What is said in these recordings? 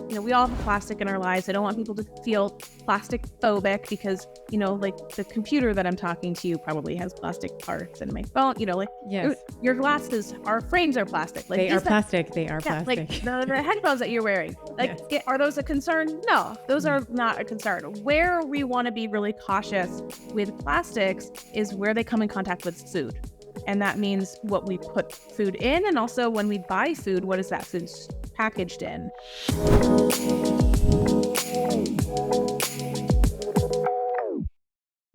we all have plastic in our lives. I don't want people to feel plastic phobic because, like the computer that I'm talking to you probably has plastic parts, and my phone, Yes. your glasses, our frames are plastic. Like They are plastic. They are yeah, plastic. like the headphones that you're wearing, like, Yes. are those a concern? No, those are not a concern. Where we want to be really cautious with plastics is where they come in contact with food. And that means what we put food in, and also when we buy food, what is that food packaged in?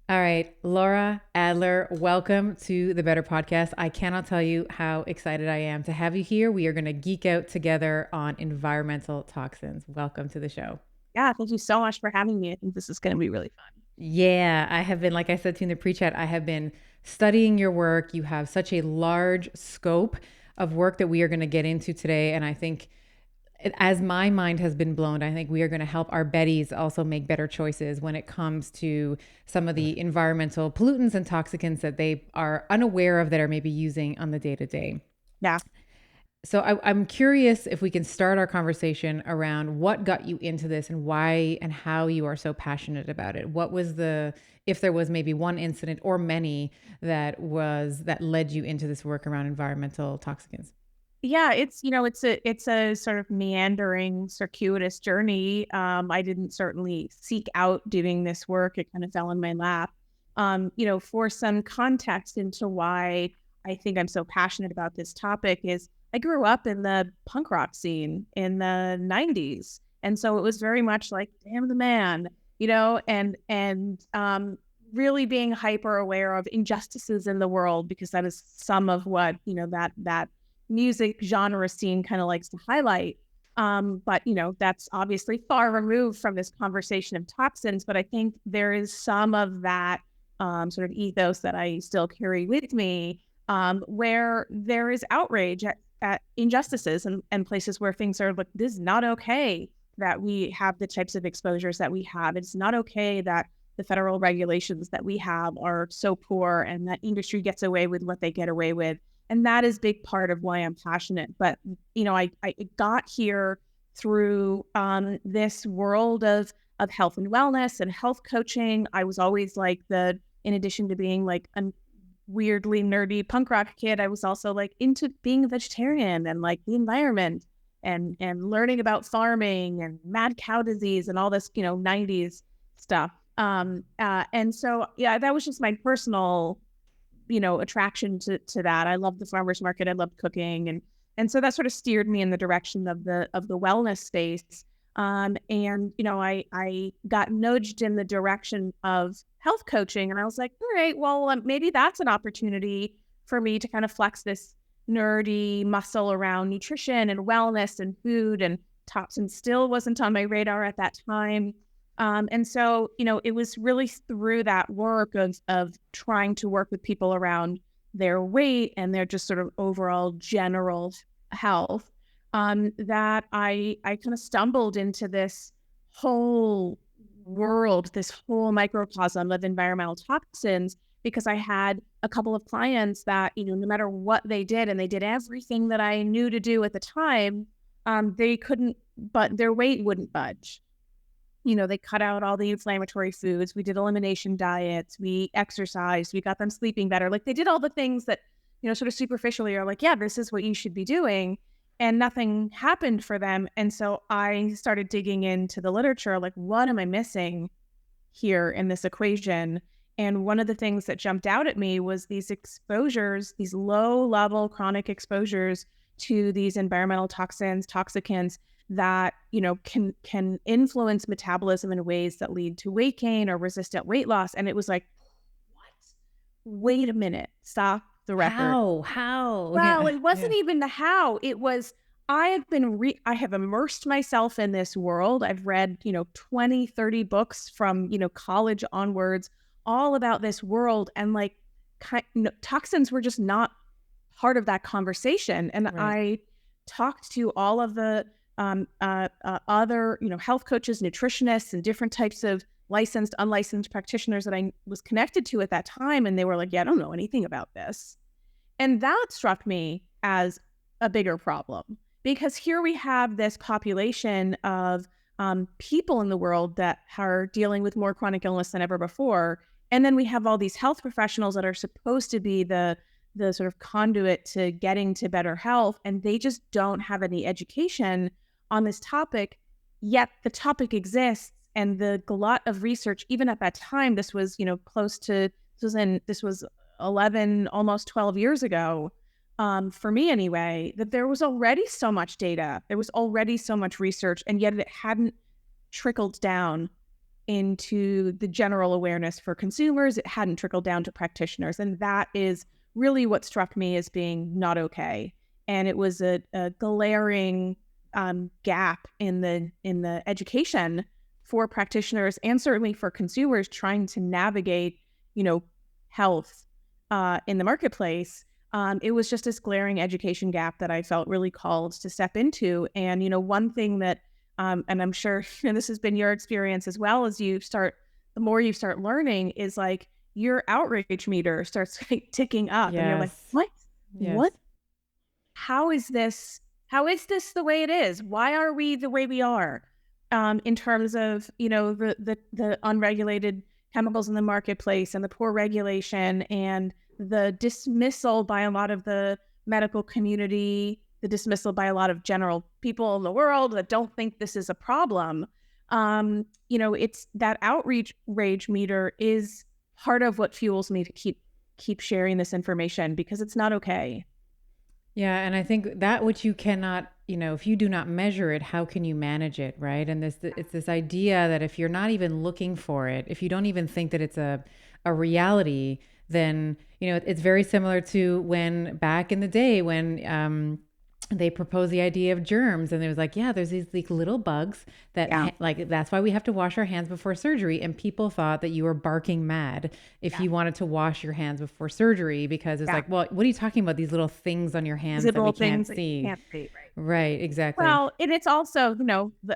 All right, Lara Adler, welcome to the Better Podcast. I cannot tell you how excited I am to have you here. We are going to geek out together on environmental toxins. Welcome to the show. Yeah, thank you so much for having me. I think this is going to be really fun. Yeah, I have been, like I said to you in the pre-chat, I have been studying your work. You have such a large scope of work that we are going to get into today. And I think as my mind has been blown, I think we are going to help our Bettys also make better choices when it comes to some of the environmental pollutants and toxicants that they are unaware of that are maybe using on the day-to-day. Yeah. So I'm curious if we can start our conversation around what got you into this and why and how you are so passionate about it. What was if there was maybe one incident or many that led you into this work around environmental toxicants? Yeah, it's a sort of meandering, circuitous journey. I didn't certainly seek out doing this work. It kind of fell in my lap. For some context into why I think I'm so passionate about this topic is I grew up in the punk rock scene in the 90s. And so it was very much like, damn the man, and really being hyper aware of injustices in the world, because that is some of what, that music genre scene kind of likes to highlight. But, that's obviously far removed from this conversation of toxins. But I think there is some of that sort of ethos that I still carry with me, where there is outrage at injustices and places where things are like, this is not okay that we have the types of exposures that we have. It's not okay that the federal regulations that we have are so poor and that industry gets away with what they get away with. And that is a big part of why I'm passionate. But, I got here through this world of health and wellness and health coaching. I was always like in addition to being like a weirdly nerdy punk rock kid, I was also like into being a vegetarian and like the environment and learning about farming and mad cow disease and all this, 90s stuff. And so, yeah, that was just my personal attraction to that. I love the farmer's market. I loved cooking. And so that sort of steered me in the direction of the wellness space. And, I got nudged in the direction of health coaching, and I was like, all right, well, maybe that's an opportunity for me to kind of flex this nerdy muscle around nutrition and wellness and food, and toxins still wasn't on my radar at that time. And so, it was really through that work of trying to work with people around their weight and their just sort of overall general health, that I kind of stumbled into this whole world, this whole microcosm of environmental toxins, because I had a couple of clients that, no matter what they did, and they did everything that I knew to do at the time, they couldn't, but their weight wouldn't budge. They cut out all the inflammatory foods. We did elimination diets. We exercised. We got them sleeping better. Like, they did all the things that, sort of superficially are like, yeah, this is what you should be doing. And nothing happened for them. And so I started digging into the literature, like, what am I missing here in this equation? And one of the things that jumped out at me was these exposures, these low-level chronic exposures to these environmental toxins, toxicants, that, can influence metabolism in ways that lead to weight gain or resistant weight loss. And it was like, what? Wait a minute. Stop the record. How? Well, it wasn't even the how. It was, I have immersed myself in this world. I've read, 20, 30 books from, college onwards, all about this world. And like, toxins were just not part of that conversation. And right. I talked to all of the other, health coaches, nutritionists, and different types of licensed, unlicensed practitioners that I was connected to at that time. And they were like, yeah, I don't know anything about this. And that struck me as a bigger problem, because here we have this population of people in the world that are dealing with more chronic illness than ever before. And then we have all these health professionals that are supposed to be the sort of conduit to getting to better health, and they just don't have any education on this topic, yet the topic exists. And the glut of research, even at that time, this was, close to, this was 11, almost 12 years ago, for me anyway, that there was already so much data, there was already so much research, and yet it hadn't trickled down into the general awareness for consumers. It hadn't trickled down to practitioners. And that is really what struck me as being not okay. And it was a glaring gap in the education for practitioners and certainly for consumers trying to navigate, health in the marketplace. It was just this glaring education gap that I felt really called to step into. And, one thing that, and I'm sure this has been your experience as well, as the more you start learning, is like your outrage meter starts ticking up. Yes. And you're like, what? Yes. What? How is this the way it is? Why are we the way we are? In terms of, the unregulated chemicals in the marketplace and the poor regulation and the dismissal by a lot of the medical community, the dismissal by a lot of general people in the world that don't think this is a problem. It's that rage meter is part of what fuels me to keep sharing this information, because it's not okay. Yeah. And I think that which you cannot, if you do not measure it, how can you manage it? Right. And it's this idea that if you're not even looking for it, if you don't even think that it's a reality, then, it's very similar to when back in the day when, they proposed the idea of germs, and it was like, yeah, there's these like little bugs that like, that's why we have to wash our hands before surgery. And people thought that you were barking mad if you wanted to wash your hands before surgery, because it's like, well, what are you talking about? These little things on your hands that we can't see. Right. Exactly. Well, and it's also,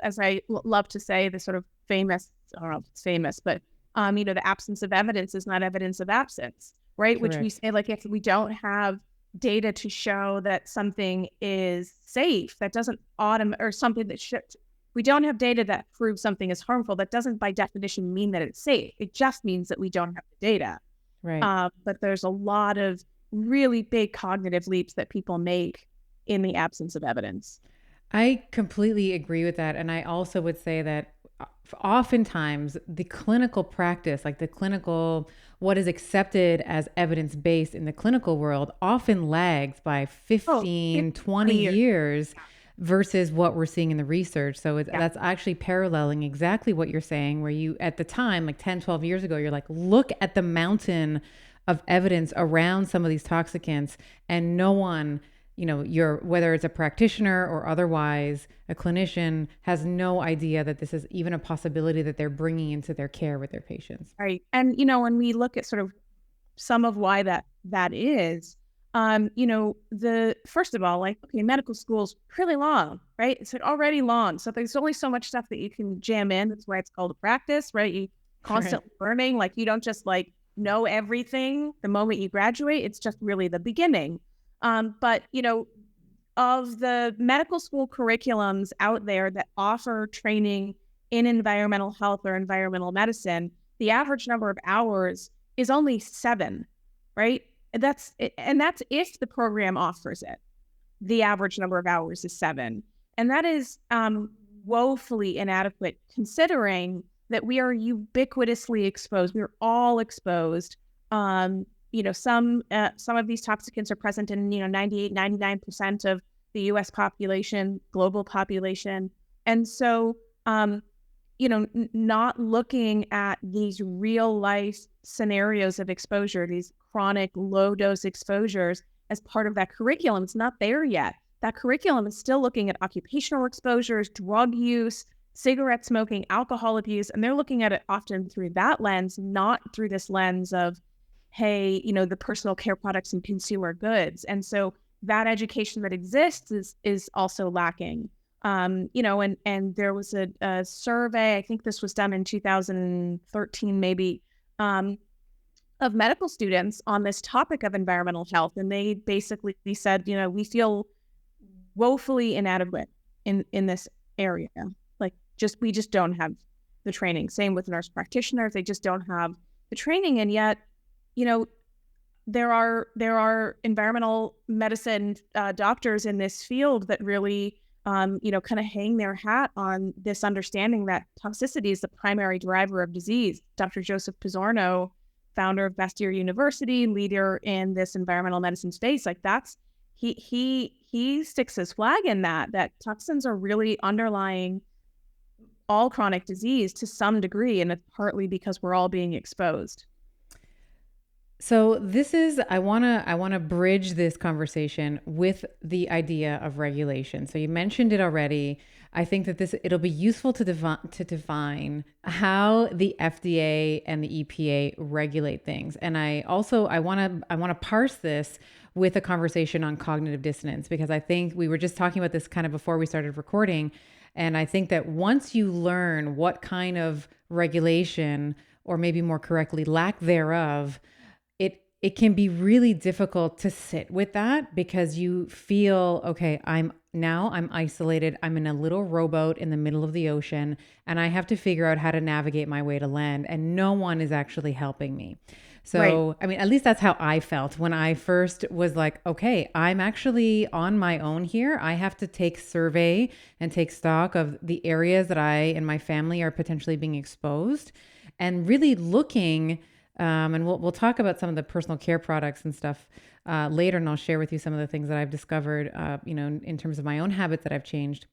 as I love to say, the sort of famous, I don't know if it's famous, but, the absence of evidence is not evidence of absence, right? Correct. Which we say, like, if we don't have data to show that something is safe, that doesn't or something that we don't have data that proves something is harmful, that doesn't by definition mean that it's safe. It just means that we don't have the data. Right. But there's a lot of really big cognitive leaps that people make in the absence of evidence. I completely agree with that. And I also would say that oftentimes the clinical practice, like what is accepted as evidence-based in the clinical world, often lags by 15, 20 years versus what we're seeing in the research. So that's actually paralleling exactly what you're saying, where you, at the time, like 10, 12 years ago, you're like, look at the mountain of evidence around some of these toxicants, and no one, whether it's a practitioner or otherwise a clinician, has no idea that this is even a possibility that they're bringing into their care with their patients. Right. And, when we look at sort of some of why that is, first of all, like, okay, medical school's really long, right? It's like already long. So there's only so much stuff that you can jam in. That's why it's called a practice, right? You constantly learning, like, you don't just like know everything the moment you graduate. It's just really the beginning. But, of the medical school curriculums out there that offer training in environmental health or environmental medicine, the average number of hours is only 7, right? That's if the program offers it. The average number of hours is 7. And that is woefully inadequate, considering that we are ubiquitously exposed. We're all exposed. Some of these toxicants are present in 98, 99% of the U.S. population, global population. And so, not looking at these real life scenarios of exposure, these chronic low dose exposures as part of that curriculum, it's not there yet. That curriculum is still looking at occupational exposures, drug use, cigarette smoking, alcohol abuse, and they're looking at it often through that lens, not through this lens of, hey, the personal care products and consumer goods. And so that education that exists is also lacking. And there was a survey, I think this was done in 2013 maybe, of medical students on this topic of environmental health. And they basically said, we feel woefully inadequate in this area. Like we just don't have the training. Same with nurse practitioners. They just don't have the training. And yet, there are environmental medicine doctors in this field that really, kind of hang their hat on this understanding that toxicity is the primary driver of disease. Dr. Joseph Pizzorno, founder of Bastyr University, leader in this environmental medicine space, like he sticks his flag in that toxins are really underlying all chronic disease to some degree, and it's partly because we're all being exposed. So I want to bridge this conversation with the idea of regulation. So you mentioned it already. I think that it'll be useful to define how the FDA and the EPA regulate things. And I want to parse this with a conversation on cognitive dissonance, because I think we were just talking about this kind of before we started recording. And I think that once you learn what kind of regulation, or maybe more correctly, lack thereof, it can be really difficult to sit with that, because you feel, okay, I'm isolated. I'm in a little rowboat in the middle of the ocean, and I have to figure out how to navigate my way to land, and no one is actually helping me. So, right. I mean, at least that's how I felt when I first was like, okay, I'm actually on my own here. I have to take survey and take stock of the areas that I and my family are potentially being exposed, and really looking. And we'll talk about some of the personal care products and stuff later, and I'll share with you some of the things that I've discovered, in terms of my own habits that I've changed.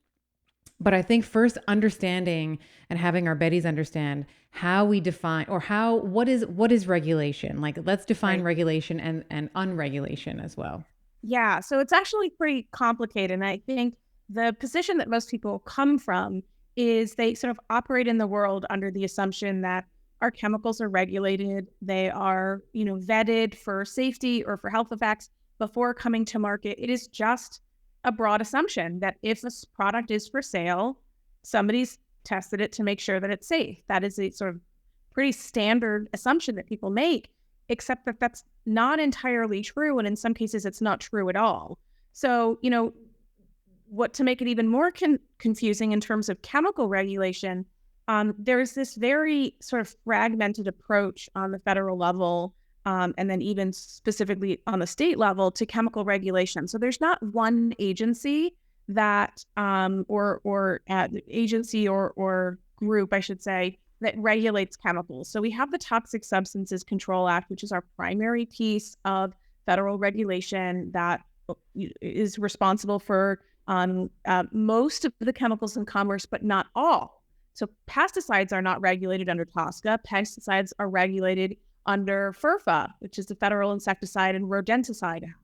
But I think first understanding and having our Betties understand how we define, or what is regulation. Like, let's define right. Regulation and unregulation as well. Yeah, so it's actually pretty complicated. And I think the position that most people come from is they sort of operate in the world under the assumption that our chemicals are regulated. They are, vetted for safety or for health effects before coming to market. It is just a broad assumption that if this product is for sale, somebody's tested it to make sure that it's safe. That is a sort of pretty standard assumption that people make, except that that's not entirely true. And in some cases, it's not true at all. So, what to make it even more confusing in terms of chemical regulation, there's this very sort of fragmented approach on the federal level, and then even specifically on the state level to chemical regulation. So there's not one agency that, or agency or group, I should say, that regulates chemicals. So we have the Toxic Substances Control Act, which is our primary piece of federal regulation that is responsible for most of the chemicals in commerce, but not all. So pesticides are not regulated under TSCA. Pesticides are regulated under FERPA, which is the Federal Insecticide and Rodenticide Act.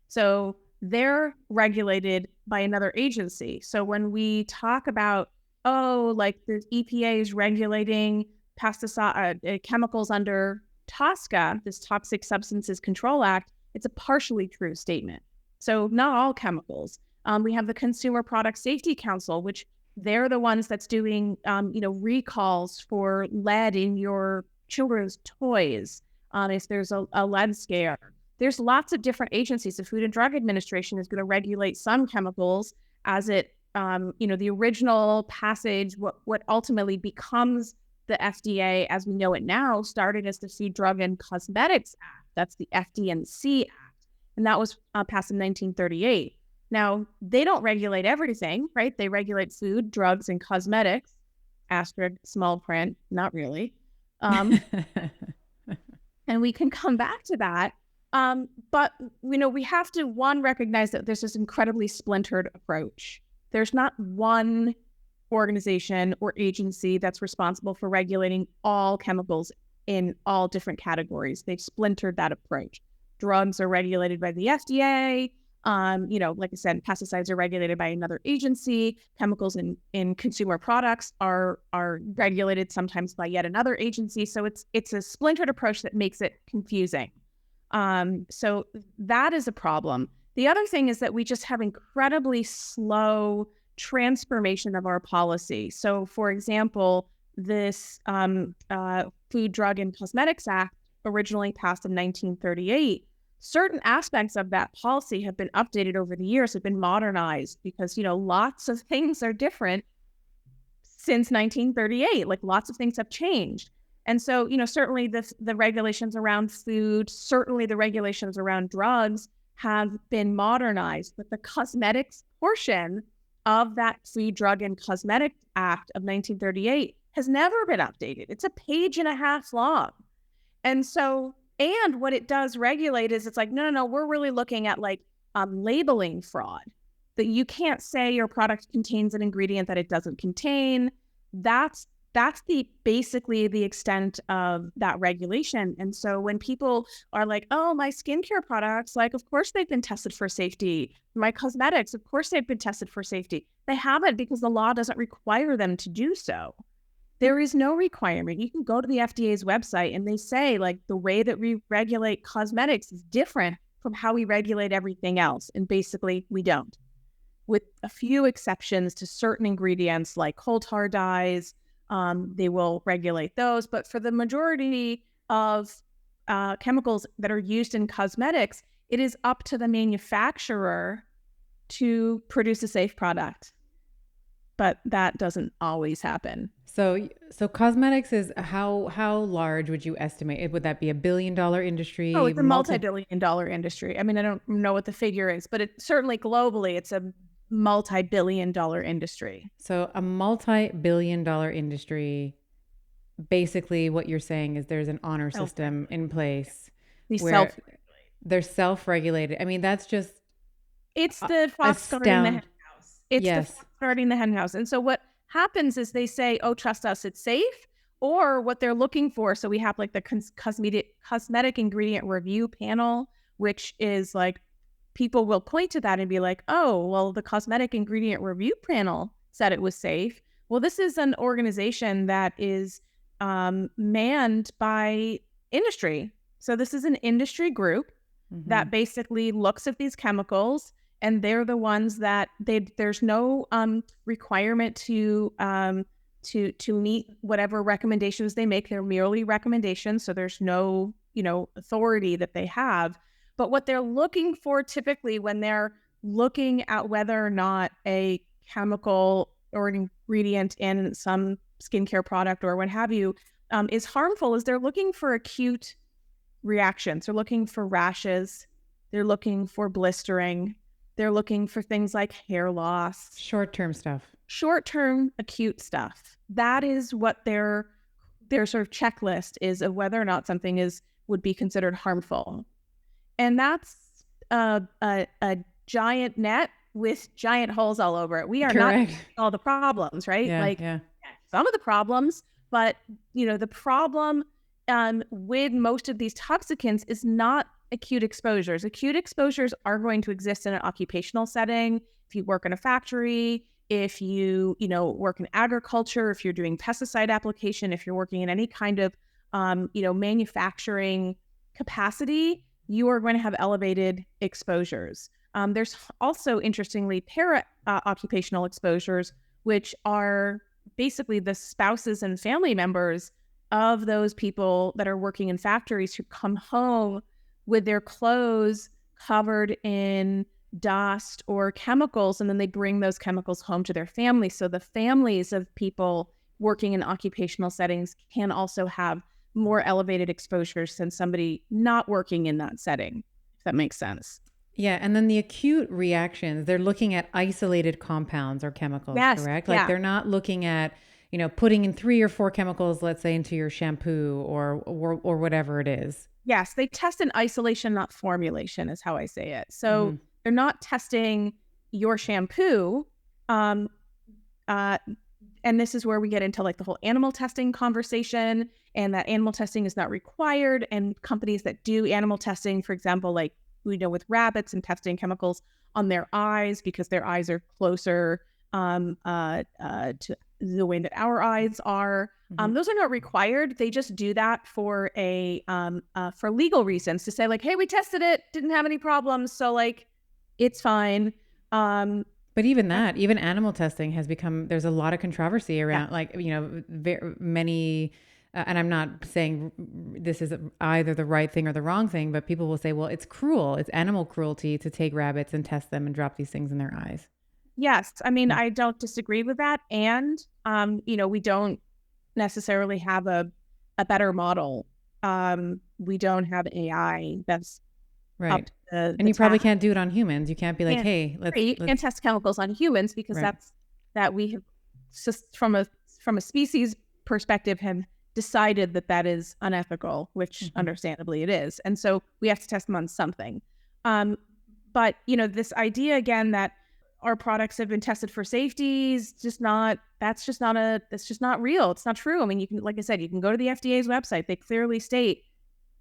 So they're regulated by another agency. So when we talk about, like the EPA is regulating pesticide chemicals under TSCA, this Toxic Substances Control Act, it's a partially true statement. So not all chemicals. We have the Consumer Product Safety Council, which they're the ones that's doing, recalls for lead in your children's toys. If there's a lead scare, there's lots of different agencies. The Food and Drug Administration is going to regulate some chemicals as it, the original passage, what ultimately becomes the FDA as we know it now, started as the Food, Drug, and Cosmetics Act. That's the FD&C Act. And that was passed in 1938. Now, they don't regulate everything, right? They regulate food, drugs, and cosmetics. Asterisk, small print, not really. And we can come back to that. But, we have to, one, recognize that there's this incredibly splintered approach. There's not one organization or agency that's responsible for regulating all chemicals in all different categories. They've splintered that approach. Drugs are regulated by the FDA. Like I said, pesticides are regulated by another agency. Chemicals in consumer products are regulated sometimes by yet another agency. So it's a splintered approach that makes it confusing. So that is a problem. The other thing is that we just have incredibly slow transformation of our policy. So, for example, this Food, Drug, and Cosmetics Act, originally passed in 1938, certain aspects of that policy have been updated over the years, have been modernized because, lots of things are different since 1938. Like lots of things have changed. And so, certainly the regulations around food, certainly the regulations around drugs have been modernized, but the cosmetics portion of that Food, Drug, and Cosmetic Act of 1938 has never been updated. It's a page and a half long. And so, and what it does regulate is it's like, no, we're really looking at like labeling fraud, that you can't say your product contains an ingredient that it doesn't contain. That's basically the extent of that regulation. And so when people are like, oh, my skincare products, like, of course they've been tested for safety. My cosmetics, of course they've been tested for safety. They haven't, because the law doesn't require them to do so. There is no requirement. You can go to the FDA's website and they say like the way that we regulate cosmetics is different from how we regulate everything else. And basically we don't, with a few exceptions to certain ingredients like coal tar dyes. They will regulate those. But for the majority of chemicals that are used in cosmetics, it is up to the manufacturer to produce a safe product. But that doesn't always happen. So cosmetics is how large would you estimate? Would that be $1 billion industry? Oh, it's a multi-billion-dollar industry. I mean, I don't know what the figure is, but it certainly globally, it's a multi-billion-dollar industry. So a multi-billion-dollar industry. Basically, what you're saying is there's an honor system in place where they're self-regulated. I mean, that's just it's the fox guarding the hen house. It's the fox guarding the hen house. And so what happens is they say, oh, trust us, it's safe. Or what they're looking for. So we have like the cosmetic ingredient review panel, which is like, people will point to that and be like, oh, well, the cosmetic ingredient review panel said it was safe. Well, this is an organization that is manned by industry. So this is an industry group that basically looks at these chemicals, and they're the ones that there's no requirement to meet whatever recommendations they make. They're merely recommendations. So there's no, authority that they have. But what they're looking for typically when they're looking at whether or not a chemical or an ingredient in some skincare product or what have you is harmful, is they're looking for acute reactions. They're looking for rashes. They're looking for blistering. They're looking for things like hair loss. Short-term stuff. Short-term acute stuff. That is what their sort of checklist is of whether or not something would be considered harmful. And that's a giant net with giant holes all over it. We are not all the problems, right? Some of the problems, but the problem with most of these toxicants is not acute exposures. Acute exposures are going to exist in an occupational setting. If you work in a factory, if you work in agriculture, if you're doing pesticide application, if you're working in any kind of manufacturing capacity, you are going to have elevated exposures. There's also, interestingly, para-occupational exposures, which are basically the spouses and family members of those people that are working in factories who come home with their clothes covered in dust or chemicals, and then they bring those chemicals home to their families. So the families of people working in occupational settings can also have more elevated exposures than somebody not working in that setting, if that makes sense. Yeah. And then the acute reactions, they're looking at isolated compounds or chemicals, correct? Like they're not looking at, putting in 3 or 4 chemicals, let's say, into your shampoo or whatever it is. Yes. They test in isolation, not formulation, is how I say it. So they're not testing your shampoo. And this is where we get into like the whole animal testing conversation, and that animal testing is not required. And companies that do animal testing, for example, like with rabbits and testing chemicals on their eyes because their eyes are closer to the way that our eyes are. Those are not required. They just do that for for legal reasons, to say like, hey, we tested it, didn't have any problems, so like it's fine. But even animal testing has become, there's a lot of controversy around many and I'm not saying this is either the right thing or the wrong thing, but people will say, well, it's cruel. It's animal cruelty to take rabbits and test them and drop these things in their eyes. Yes. I mean, Yeah. I don't disagree with that. And, we don't necessarily have a better model. We don't have AI that's up Right. to the And you probably task. can't do it on humans. You can't be like, And hey, you let's, can't test chemicals on humans because right. that we have just from a species perspective have decided that is unethical, which understandably it is. And so we have to test them on something. But this idea again that our products have been tested for safety is that's just not real. It's not true. I mean, you can, like I said, you can go to the FDA's website. They clearly state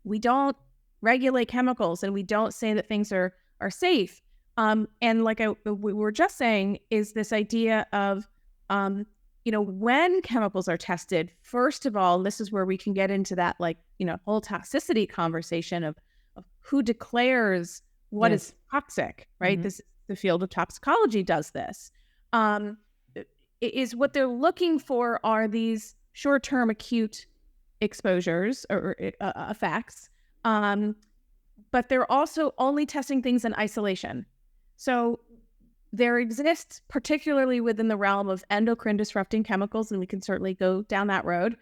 we don't regulate chemicals and we don't say that things are safe. And like we were just saying, is this idea of, when chemicals are tested, first of all, this is where we can get into that, whole toxicity conversation of who declares what is toxic, right? This the field of toxicology does this. Is what they're looking for are these short-term acute exposures or effects, but they're also only testing things in isolation. So there exists, particularly within the realm of endocrine-disrupting chemicals, and we can certainly go down that road,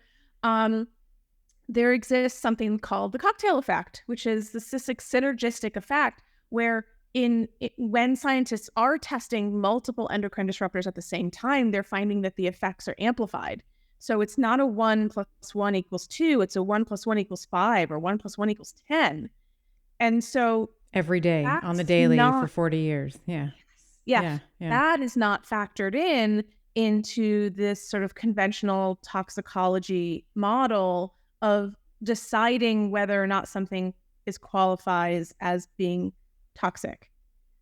there exists something called the cocktail effect, which is the synergistic effect where when scientists are testing multiple endocrine disruptors at the same time, they're finding that the effects are amplified. So it's not a 1 + 1 = 2, it's a 1 + 1 = 5 or 1 + 1 = 10. And so every day on the daily for 40 years. Yeah. That is not factored into this sort of conventional toxicology model of deciding whether or not something qualifies as being toxic.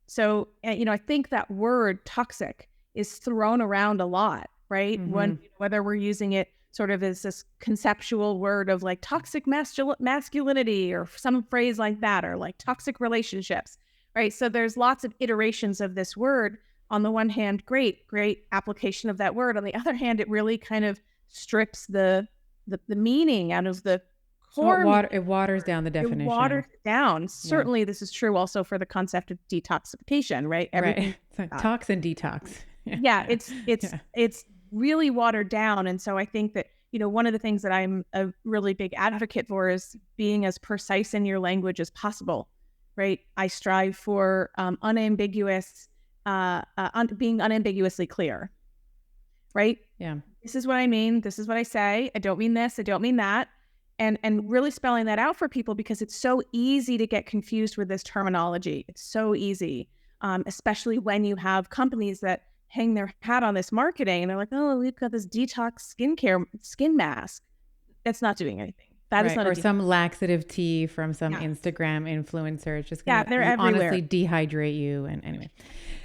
So, I think that word toxic is thrown around a lot, right? Whether we're using it sort of as this conceptual word of like toxic masculinity or some phrase like that, or like toxic relationships, right? So there's lots of iterations of this word. On the one hand, great application of that word. On the other hand, it really kind of strips the meaning out of the core. It waters down the definition. It waters down. Certainly, this is true also for the concept of detoxification, right? Everything. Right. Toxin detox. It's really watered down. And so I think that, one of the things that I'm a really big advocate for is being as precise in your language as possible, right? I strive for unambiguous, being unambiguously clear, right? Yeah. This is what I mean. This is what I say. I don't mean this. I don't mean that. And really spelling that out for people, because it's so easy to get confused with this terminology. It's so easy, especially when you have companies that hang their hat on this marketing and they're like, oh, we've got this detox skin mask. That's not doing anything. That is not or some laxative tea from some Instagram influencer. It's just going to honestly dehydrate you. And anyway.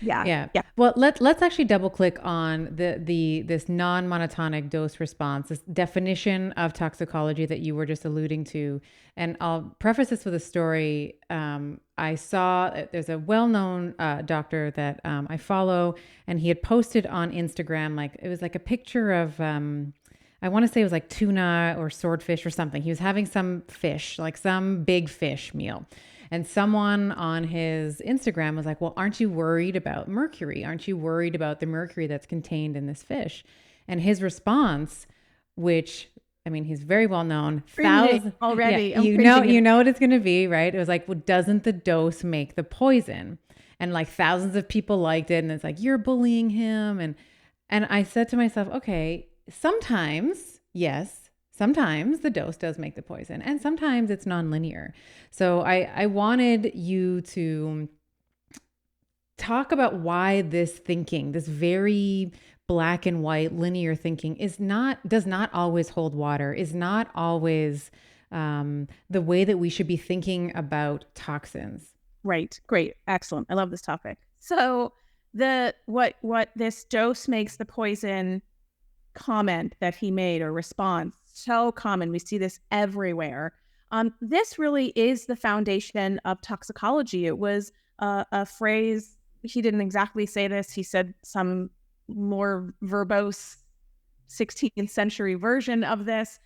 Yeah. Well, let's actually double click on this non-monotonic dose response, this definition of toxicology that you were just alluding to. And I'll preface this with a story. I saw there's a well-known doctor that I follow, and he had posted on Instagram, it was like a picture of, I want to say it was like tuna or swordfish or something. He was having some fish, like some big fish meal. And someone on his Instagram was like, well, aren't you worried about mercury? Aren't you worried about the mercury that's contained in this fish? And his response, which, I mean, he's very well known. Already. Yeah, you know what it's going to be, right? It was like, well, doesn't the dose make the poison? And like thousands of people liked it. And it's like, you're bullying him. And I said to myself, okay, sometimes, yes. Sometimes the dose does make the poison, and sometimes it's nonlinear. So I wanted you to talk about why this thinking, this very black and white linear thinking, does not always hold water, is not always the way that we should be thinking about toxins. Right. Great. Excellent. I love this topic. So what this dose makes the poison comment that he made, or response, so common. We see this everywhere. This really is the foundation of toxicology. It was a phrase. He didn't exactly say this. He said some more verbose 16th century version of this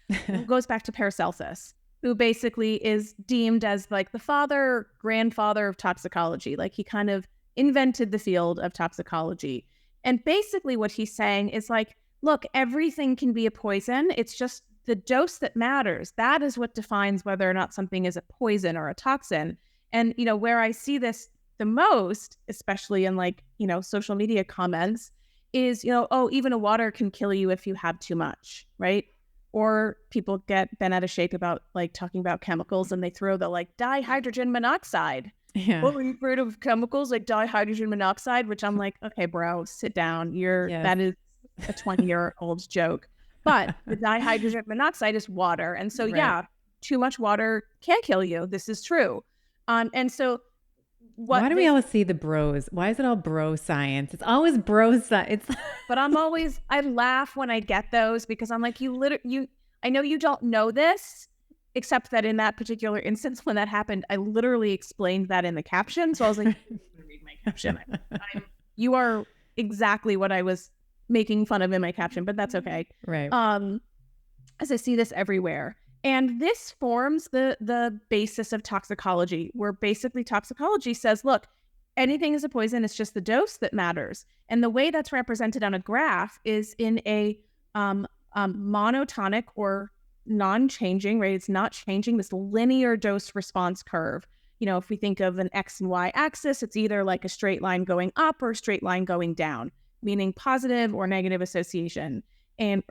goes back to Paracelsus, who basically is deemed as like the grandfather of toxicology. Like he kind of invented the field of toxicology. And basically what he's saying is like, look, everything can be a poison. It's just the dose that matters. That is what defines whether or not something is a poison or a toxin. And, where I see this the most, especially in like, social media comments, is, oh, even a water can kill you if you have too much, right? Or people get bent out of shape about like talking about chemicals, and they throw the like dihydrogen monoxide. Yeah. What were you afraid of chemicals like dihydrogen monoxide? Which I'm like, okay, bro, sit down. That is a 20-year-old's joke. But the dihydrogen monoxide is water. And so, yeah, too much water can kill you. This is true. And so why do we always see the bros? Why is it all bro science? It's always bro science. But I laugh when I get those, because I'm like, I know you don't know this, except that in that particular instance, when that happened, I literally explained that in the caption. So I was like, I'm gonna read my caption. You are exactly what I was making fun of in my caption, but that's okay. Right. As I see this everywhere. And this forms the basis of toxicology, where basically toxicology says, look, anything is a poison. It's just the dose that matters. And the way that's represented on a graph is in a monotonic or non-changing, right? It's not changing, this linear dose response curve. If we think of an X and Y axis, it's either like a straight line going up or a straight line going down, meaning positive or negative association. And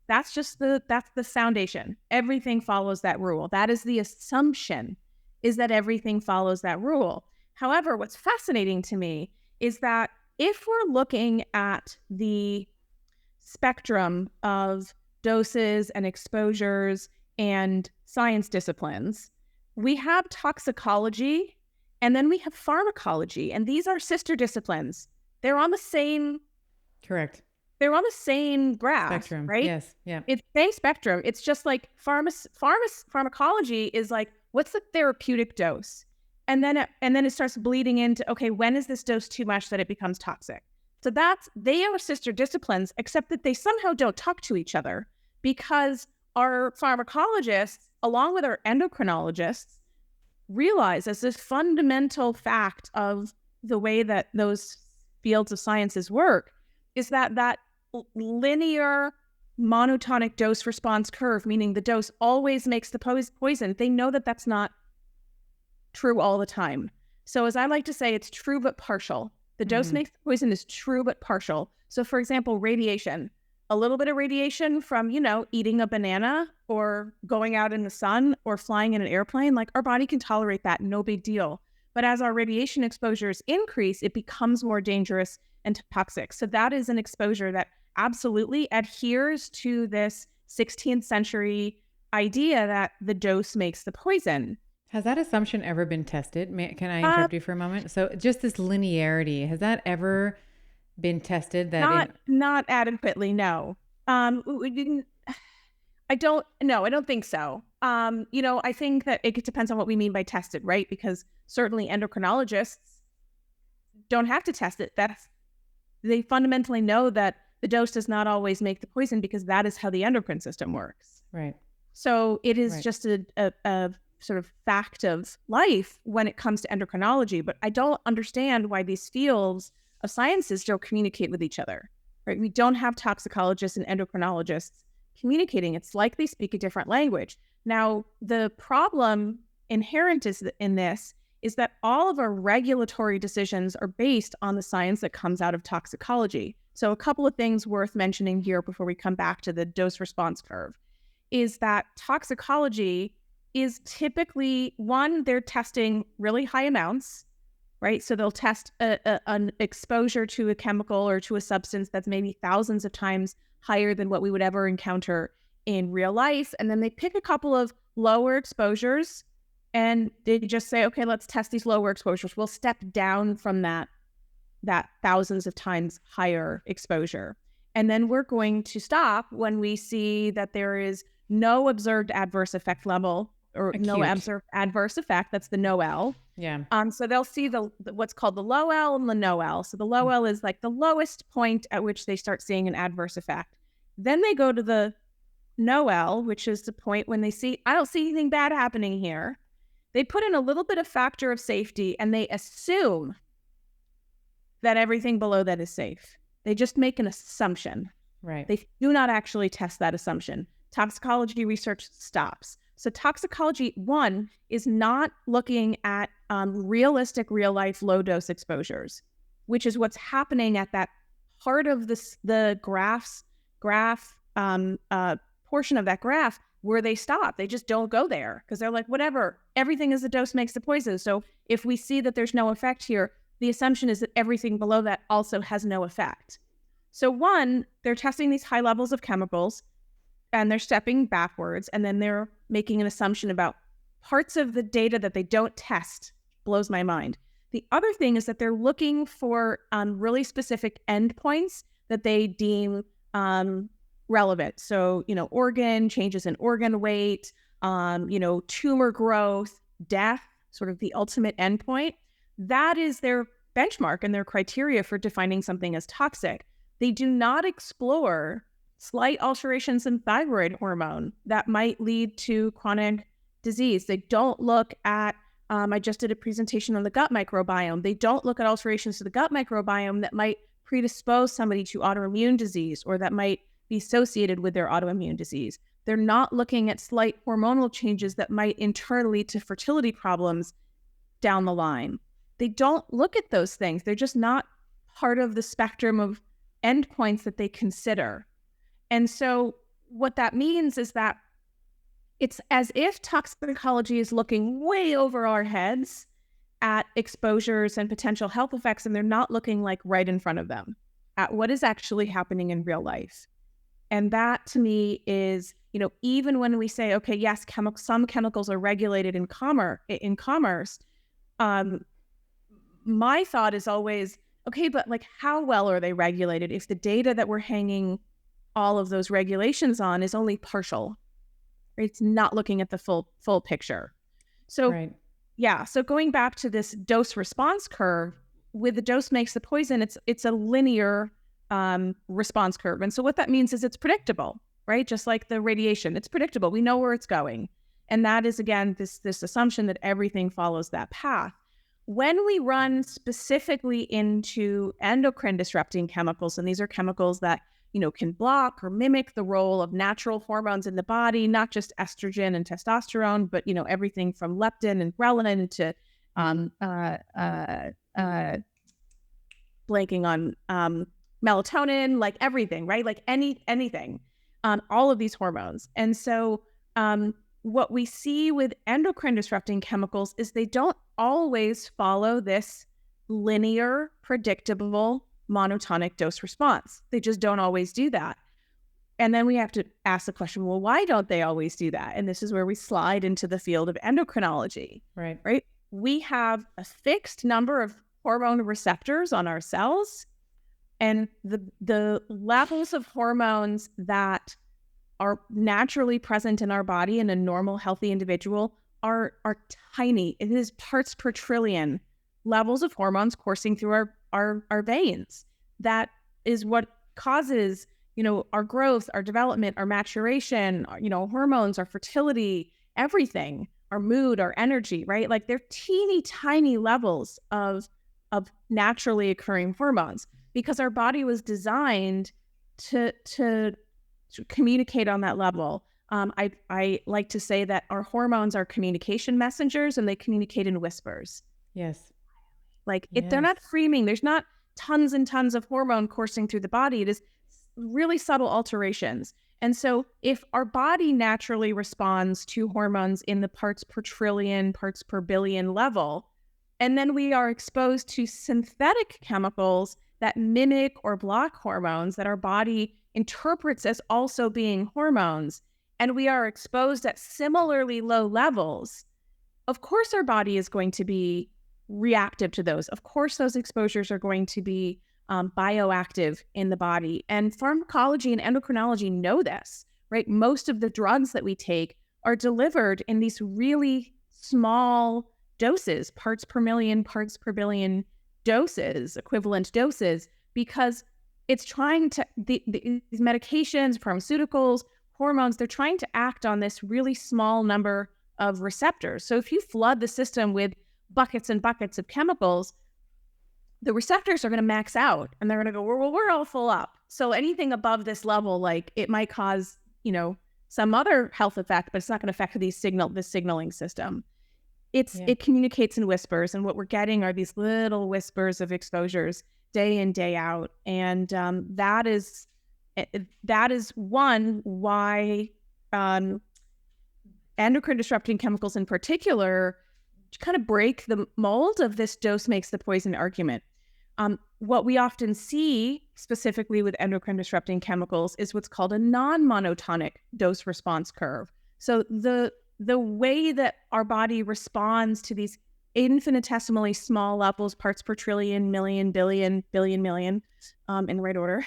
that's the foundation. Everything follows that rule. That is the assumption, is that everything follows that rule. However, what's fascinating to me is that if we're looking at the spectrum of doses and exposures and science disciplines, we have toxicology and then we have pharmacology, and these are sister disciplines. They're on the same Correct. They're on the same graph, spectrum, right? Yes, yeah. It's same spectrum. It's just like pharmacology is like, what's the therapeutic dose? And then it starts bleeding into, okay, when is this dose too much that it becomes toxic? So they are sister disciplines, except that they somehow don't talk to each other, because our pharmacologists, along with our endocrinologists, realize as this fundamental fact of the way that those fields of sciences work is that linear monotonic dose response curve, meaning the dose always makes the poison. They know that that's not true all the time. So as I like to say, it's true but partial. The dose makes the poison is true but partial. So for example, radiation, a little bit of radiation from, eating a banana or going out in the sun or flying in an airplane, like our body can tolerate that, no big deal. But as our radiation exposures increase, it becomes more dangerous and toxic. So that is an exposure that absolutely adheres to this 16th century idea that the dose makes the poison. Has that assumption ever been tested? Can I interrupt you for a moment? So just this linearity, has that ever been tested? Not adequately, no. I don't think so. I think that it depends on what we mean by tested, right? Because certainly endocrinologists don't have to test it. They fundamentally know that the dose does not always make the poison, because that is how the endocrine system works. Right. So it is just a sort of fact of life when it comes to endocrinology. But I don't understand why these fields of sciences don't communicate with each other, right? We don't have toxicologists and endocrinologists communicating. It's like they speak a different language. Now, the problem inherent in this is that all of our regulatory decisions are based on the science that comes out of toxicology. So a couple of things worth mentioning here before we come back to the dose response curve is that toxicology is typically, one, they're testing really high amounts, right? So they'll test an exposure to a chemical or to a substance that's maybe thousands of times higher than what we would ever encounter in real life. And then they pick a couple of lower exposures and they just say, okay, let's test these lower exposures. We'll step down from that thousands of times higher exposure. And then we're going to stop when we see that there is no observed adverse effect level or no adverse effect. That's the NOEL. Yeah. So they'll see the what's called the low L and the NOEL. So the low L is like the lowest point at which they start seeing an adverse effect. Then they go to the NOEL, which is the point when they see, I don't see anything bad happening here. They put in a little bit of factor of safety and they assume that everything below that is safe. They just make an assumption. Right. They do not actually test that assumption. Toxicology research stops. So toxicology, one, is not looking at realistic, real-life low-dose exposures, which is what's happening at that part of the graph portion of that graph where they stop. They just don't go there because they're like, whatever, everything is a dose makes the poison. So if we see that there's no effect here, the assumption is that everything below that also has no effect. So one, they're testing these high levels of chemicals and they're stepping backwards, and then they're making an assumption about parts of the data that they don't test. Blows my mind. The other thing is that they're looking for really specific endpoints that they deem relevant. So, organ changes in organ weight, tumor growth, death, sort of the ultimate endpoint. That is their benchmark and their criteria for defining something as toxic. They do not explore slight alterations in thyroid hormone that might lead to chronic disease. They don't look at, I just did a presentation on the gut microbiome. They don't look at alterations to the gut microbiome that might predispose somebody to autoimmune disease or that might be associated with their autoimmune disease. They're not looking at slight hormonal changes that might in turn lead to fertility problems down the line. They don't look at those things. They're just not part of the spectrum of endpoints that they consider. And so what that means is that it's as if toxicology is looking way over our heads at exposures and potential health effects, and they're not looking like right in front of them at what is actually happening in real life. And that to me is, even when we say, okay, yes, some chemicals are regulated in commerce, my thought is always, okay, but like how well are they regulated if the data that we're hanging all of those regulations on is only partial? It's not looking at the full picture. So right. Yeah, so going back to this dose response curve, with the dose makes the poison, it's a linear response curve. And so what that means is it's predictable, right? Just like the radiation, it's predictable. We know where it's going. And that is, again, this assumption that everything follows that path. When we run specifically into endocrine-disrupting chemicals, and these are chemicals that can block or mimic the role of natural hormones in the body, not just estrogen and testosterone, but everything from leptin and ghrelin to blanking on melatonin, like everything, right? Like anything, all of these hormones. And so what we see with endocrine disrupting chemicals is they don't always follow this linear, predictable monotonic dose response. They just don't always do that. And then we have to ask the question, well, why don't they always do that? And this is where we slide into the field of endocrinology. Right? We have a fixed number of hormone receptors on our cells, and the levels of hormones that are naturally present in our body in a normal, healthy individual are tiny. It is parts per trillion levels of hormones coursing through our veins. That is what causes, our growth, our development, our maturation, hormones, our fertility, everything, our mood, our energy, right? Like they're teeny tiny levels of naturally occurring hormones because our body was designed to communicate on that level. I like to say that our hormones are communication messengers and they communicate in whispers. Yes. They're not screaming. There's not tons and tons of hormone coursing through the body. It is really subtle alterations. And so if our body naturally responds to hormones in the parts per trillion, parts per billion level, and then we are exposed to synthetic chemicals that mimic or block hormones that our body interprets as also being hormones, and we are exposed at similarly low levels, of course our body is going to be reactive to those. Of course, those exposures are going to be bioactive in the body. And pharmacology and endocrinology know this, right? Most of the drugs that we take are delivered in these really small doses, parts per million, parts per billion doses, equivalent doses, because it's trying to, these medications, pharmaceuticals, hormones, they're trying to act on this really small number of receptors. So if you flood the system with buckets and buckets of chemicals, the receptors are going to max out and they're going to go, well, we're all full up. So anything above this level, like it might cause, some other health effect, but it's not going to affect the signaling system. It communicates in whispers, and what we're getting are these little whispers of exposures day in, day out. And that is one why endocrine disrupting chemicals in particular kind of break the mold of this dose makes the poison argument. What we often see specifically with endocrine disrupting chemicals is what's called a non-monotonic dose response curve. So the way that our body responds to these infinitesimally small levels, parts per trillion, million, billion, million, in the right order,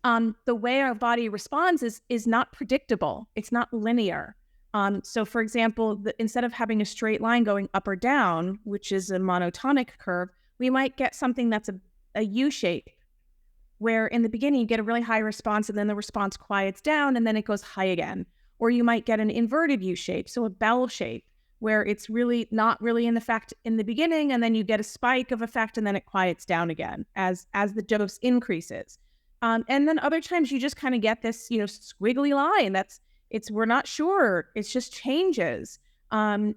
the way our body responds is not predictable. It's not linear. So for example, instead of having a straight line going up or down, which is a monotonic curve, we might get something that's a U shape, where in the beginning you get a really high response and then the response quiets down and then it goes high again. Or you might get an inverted U shape, so a bell shape, where it's really not really in effect in the beginning, and then you get a spike of effect and then it quiets down again as the dose increases. And then other times you just kind of get this, squiggly line we're not sure. It's just changes. A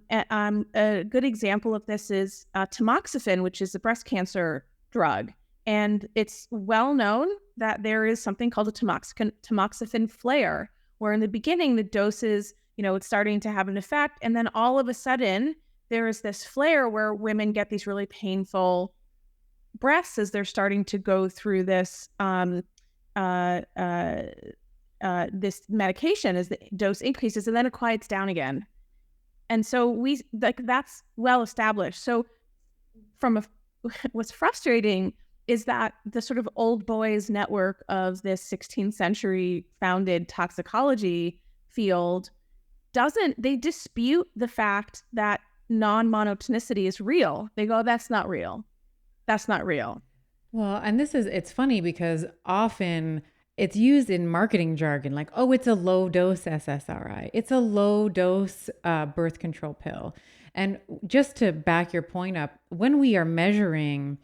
good example of this is tamoxifen, which is a breast cancer drug. And it's well known that there is something called a tamoxifen flare, where in the beginning, the doses, it's starting to have an effect. And then all of a sudden, there is this flare where women get these really painful breaths as they're starting to go through this this medication as the dose increases, and then it quiets down again. And so that's well established. So what's frustrating is that the sort of old boys network of this 16th century founded toxicology field they dispute the fact that non-monotonicity is real. They go, that's not real. That's not real. Well, and it's funny because often it's used in marketing jargon, like, oh, it's a low dose SSRI. It's a low dose birth control pill. And just to back your point up, when we are measuring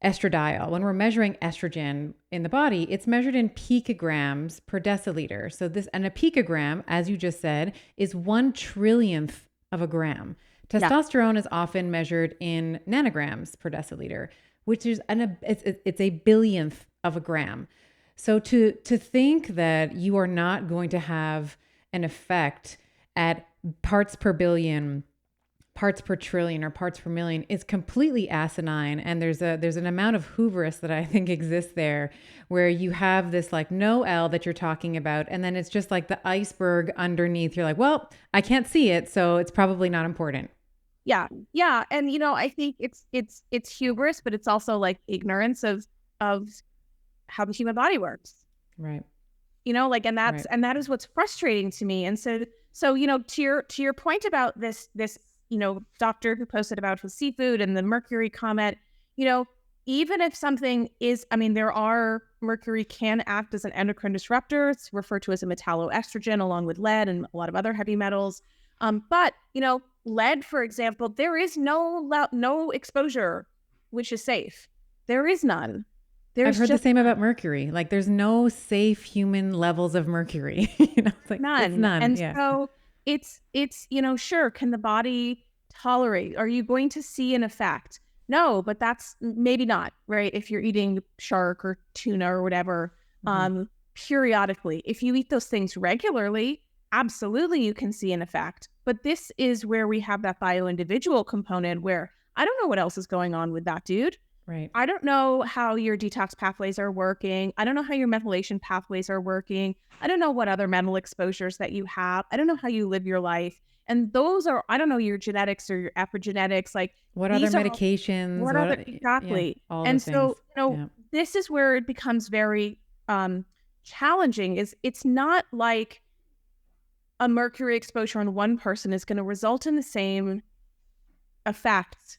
estradiol, when we're measuring estrogen in the body, it's measured in picograms per deciliter. So and a picogram, as you just said, is 1/trillionth of a gram. Testosterone is often measured in nanograms per deciliter, which is it's a billionth of a gram. So to think that you are not going to have an effect at parts per billion, parts per trillion, or parts per million is completely asinine. And there's an amount of hubris that I think exists there, where you have this like no L that you're talking about, and then it's just like the iceberg underneath. You're like, well, I can't see it, so it's probably not important. Yeah. And I think it's hubris, but it's also like ignorance of how the human body works. Right. And that is what's frustrating to me. And so to your point about this doctor who posted about his seafood and the Mercury comment, even if something is, Mercury can act as an endocrine disruptor. It's referred to as a metalloestrogen along with lead and a lot of other heavy metals. But lead, for example, there is no exposure which is safe. There is none. I've heard the same about mercury. Like, there's no safe human levels of mercury. It's like none. It's none. And so it's sure, can the body tolerate? Are you going to see an effect? No, but that's maybe not, right? If you're eating shark or tuna or whatever, periodically. If you eat those things regularly, absolutely you can see an effect. But this is where we have that bio-individual component where I don't know what else is going on with that dude. Right. I don't know how your detox pathways are working. I don't know how your methylation pathways are working. I don't know what other mental exposures that you have. I don't know how you live your life. And those are, I don't know your genetics or your epigenetics. Like, what other medications? Exactly. All and so, things. This is where it becomes very challenging. It's not like a mercury exposure on one person is going to result in the same effects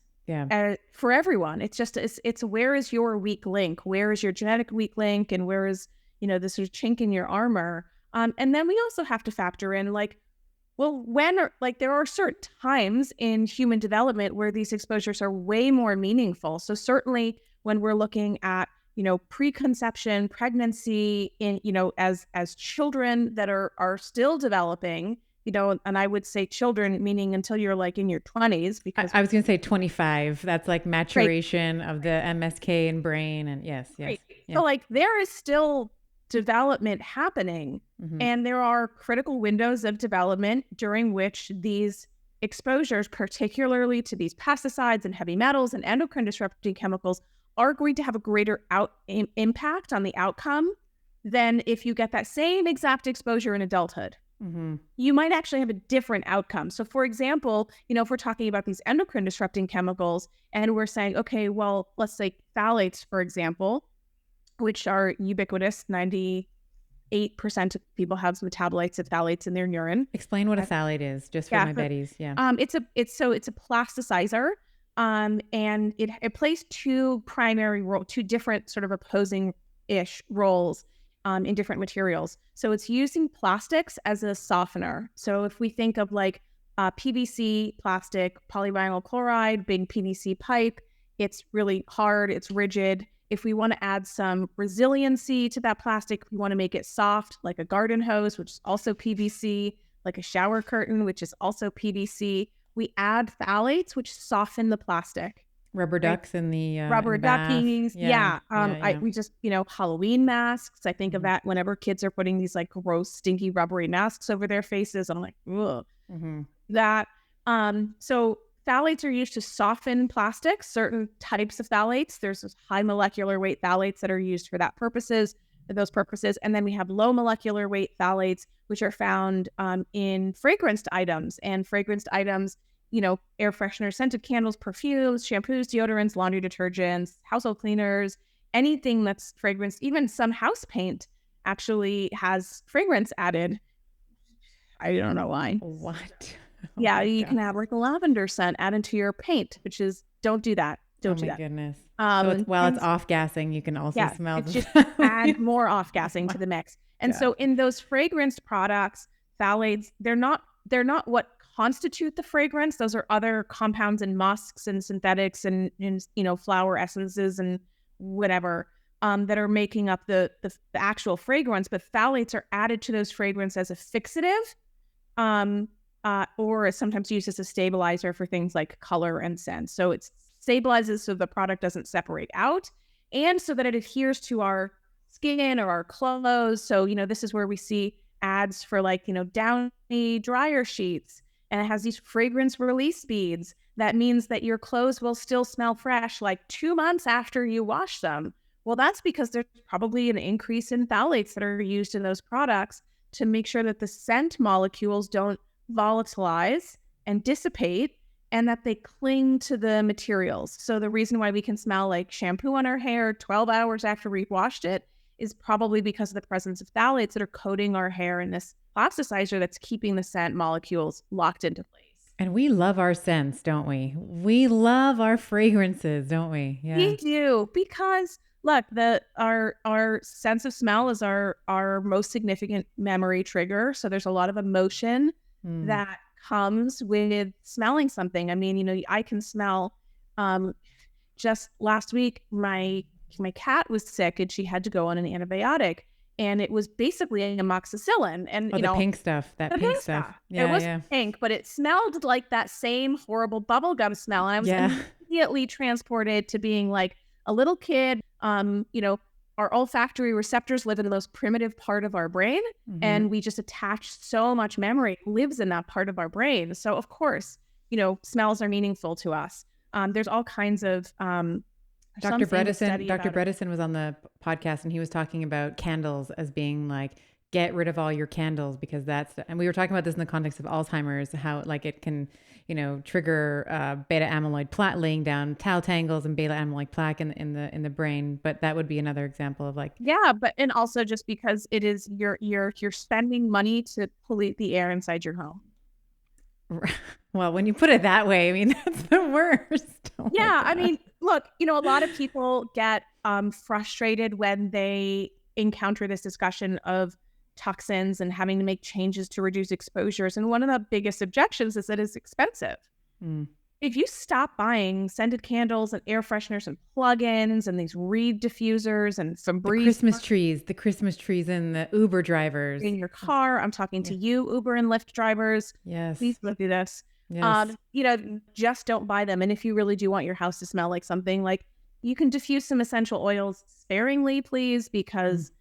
for everyone. It's just, it's where is your weak link? Where is your genetic weak link? And where is, this sort of chink in your armor? And then we also have to factor in there are certain times in human development where these exposures are way more meaningful. So certainly when we're looking at, preconception, pregnancy as children that are still developing, and I would say children, meaning until you're like in your 20s, because I was going to say 25. That's like maturation of the MSK in brain. And yes. Right. Yeah. So there is still development happening, and there are critical windows of development during which these exposures, particularly to these pesticides and heavy metals and endocrine disrupting chemicals, are going to have a greater impact on the outcome than if you get that same exact exposure in adulthood. You might actually have a different outcome. So for example, if we're talking about these endocrine disrupting chemicals and we're saying, okay, well, let's say phthalates, for example, which are ubiquitous, 98% of people have metabolites of phthalates in their urine. Explain what a phthalate is, just for my betties. Yeah. It's a plasticizer. And it plays two different sort of opposing-ish roles in different materials. So it's using plastics as a softener. So if we think of PVC plastic, polyvinyl chloride, big PVC pipe, it's really hard, it's rigid. If we want to add some resiliency to that plastic, we want to make it soft, like a garden hose, which is also PVC, like a shower curtain, which is also PVC. We add phthalates, which soften the plastic. Rubber ducks in the rubber duckings. Yeah. We just, Halloween masks. I think of that whenever kids are putting these gross, stinky, rubbery masks over their faces. I'm like, ugh. That. So phthalates are used to soften plastics, certain types of phthalates. There's those high molecular weight phthalates that are used for those purposes. And then we have low molecular weight phthalates, which are found in fragranced items. And fragranced items, air fresheners, scented candles, perfumes, shampoos, deodorants, laundry detergents, household cleaners, anything that's fragranced. Even some house paint actually has fragrance added. I don't know why. What? Oh you can have a lavender scent added to your paint, which is, don't do that. Don't do that. Oh my goodness. So while it's off-gassing, you can also smell it's just add more off-gassing to the mix. And so in those fragranced products, phthalates, they're not what constitute the fragrance. Those are other compounds and musks and synthetics and flower essences and whatever that are making up the actual fragrance. But phthalates are added to those fragrance as a fixative, or is sometimes used as a stabilizer for things like color and scent. So it stabilizes so the product doesn't separate out, and so that it adheres to our skin or our clothes. So, this is where we see ads for Downy dryer sheets, and it has these fragrance release beads. That means that your clothes will still smell fresh 2 months after you wash them. Well, that's because there's probably an increase in phthalates that are used in those products to make sure that the scent molecules don't volatilize and dissipate, and that they cling to the materials. So the reason why we can smell like shampoo on our hair 12 hours after we've washed it is probably because of the presence of phthalates that are coating our hair in this plasticizer that's keeping the scent molecules locked into place. And we love our scents, don't we? We love our fragrances, don't we? Yeah. We do, because look, our sense of smell is our most significant memory trigger. So there's a lot of emotion that comes with smelling something. I mean, I can smell, just last week, my cat was sick and she had to go on an antibiotic, and it was basically amoxicillin. And the pink stuff, that pink stuff. Yeah, it was pink, but it smelled like that same horrible bubblegum smell. And I was immediately transported to being like a little kid. Our olfactory receptors live in the most primitive part of our brain, and we just attach so much memory lives in that part of our brain. So of course, smells are meaningful to us. There's all kinds of Dr. Dr. Bredesen was on the podcast and he was talking about candles as being like, get rid of all your candles because and we were talking about this in the context of Alzheimer's, how like it can, trigger beta amyloid plaque, laying down tau tangles and beta amyloid plaque in the brain. But that would be another example of like, yeah, but and also just because it is you're spending money to pollute the air inside your home. Well, when you put it that way, I mean, that's the worst. Oh yeah. I mean, look, a lot of people get frustrated when they encounter this discussion of toxins and having to make changes to reduce exposures. And one of the biggest objections is that it's expensive. If you stop buying scented candles and air fresheners and plugins and these reed diffusers and Febreze, the Christmas trees and the Uber drivers in your car, I'm talking to you, Uber and Lyft drivers. Yes, please don't do this. Yes. Just don't buy them. And if you really do want your house to smell like something, like you can diffuse some essential oils sparingly, please, because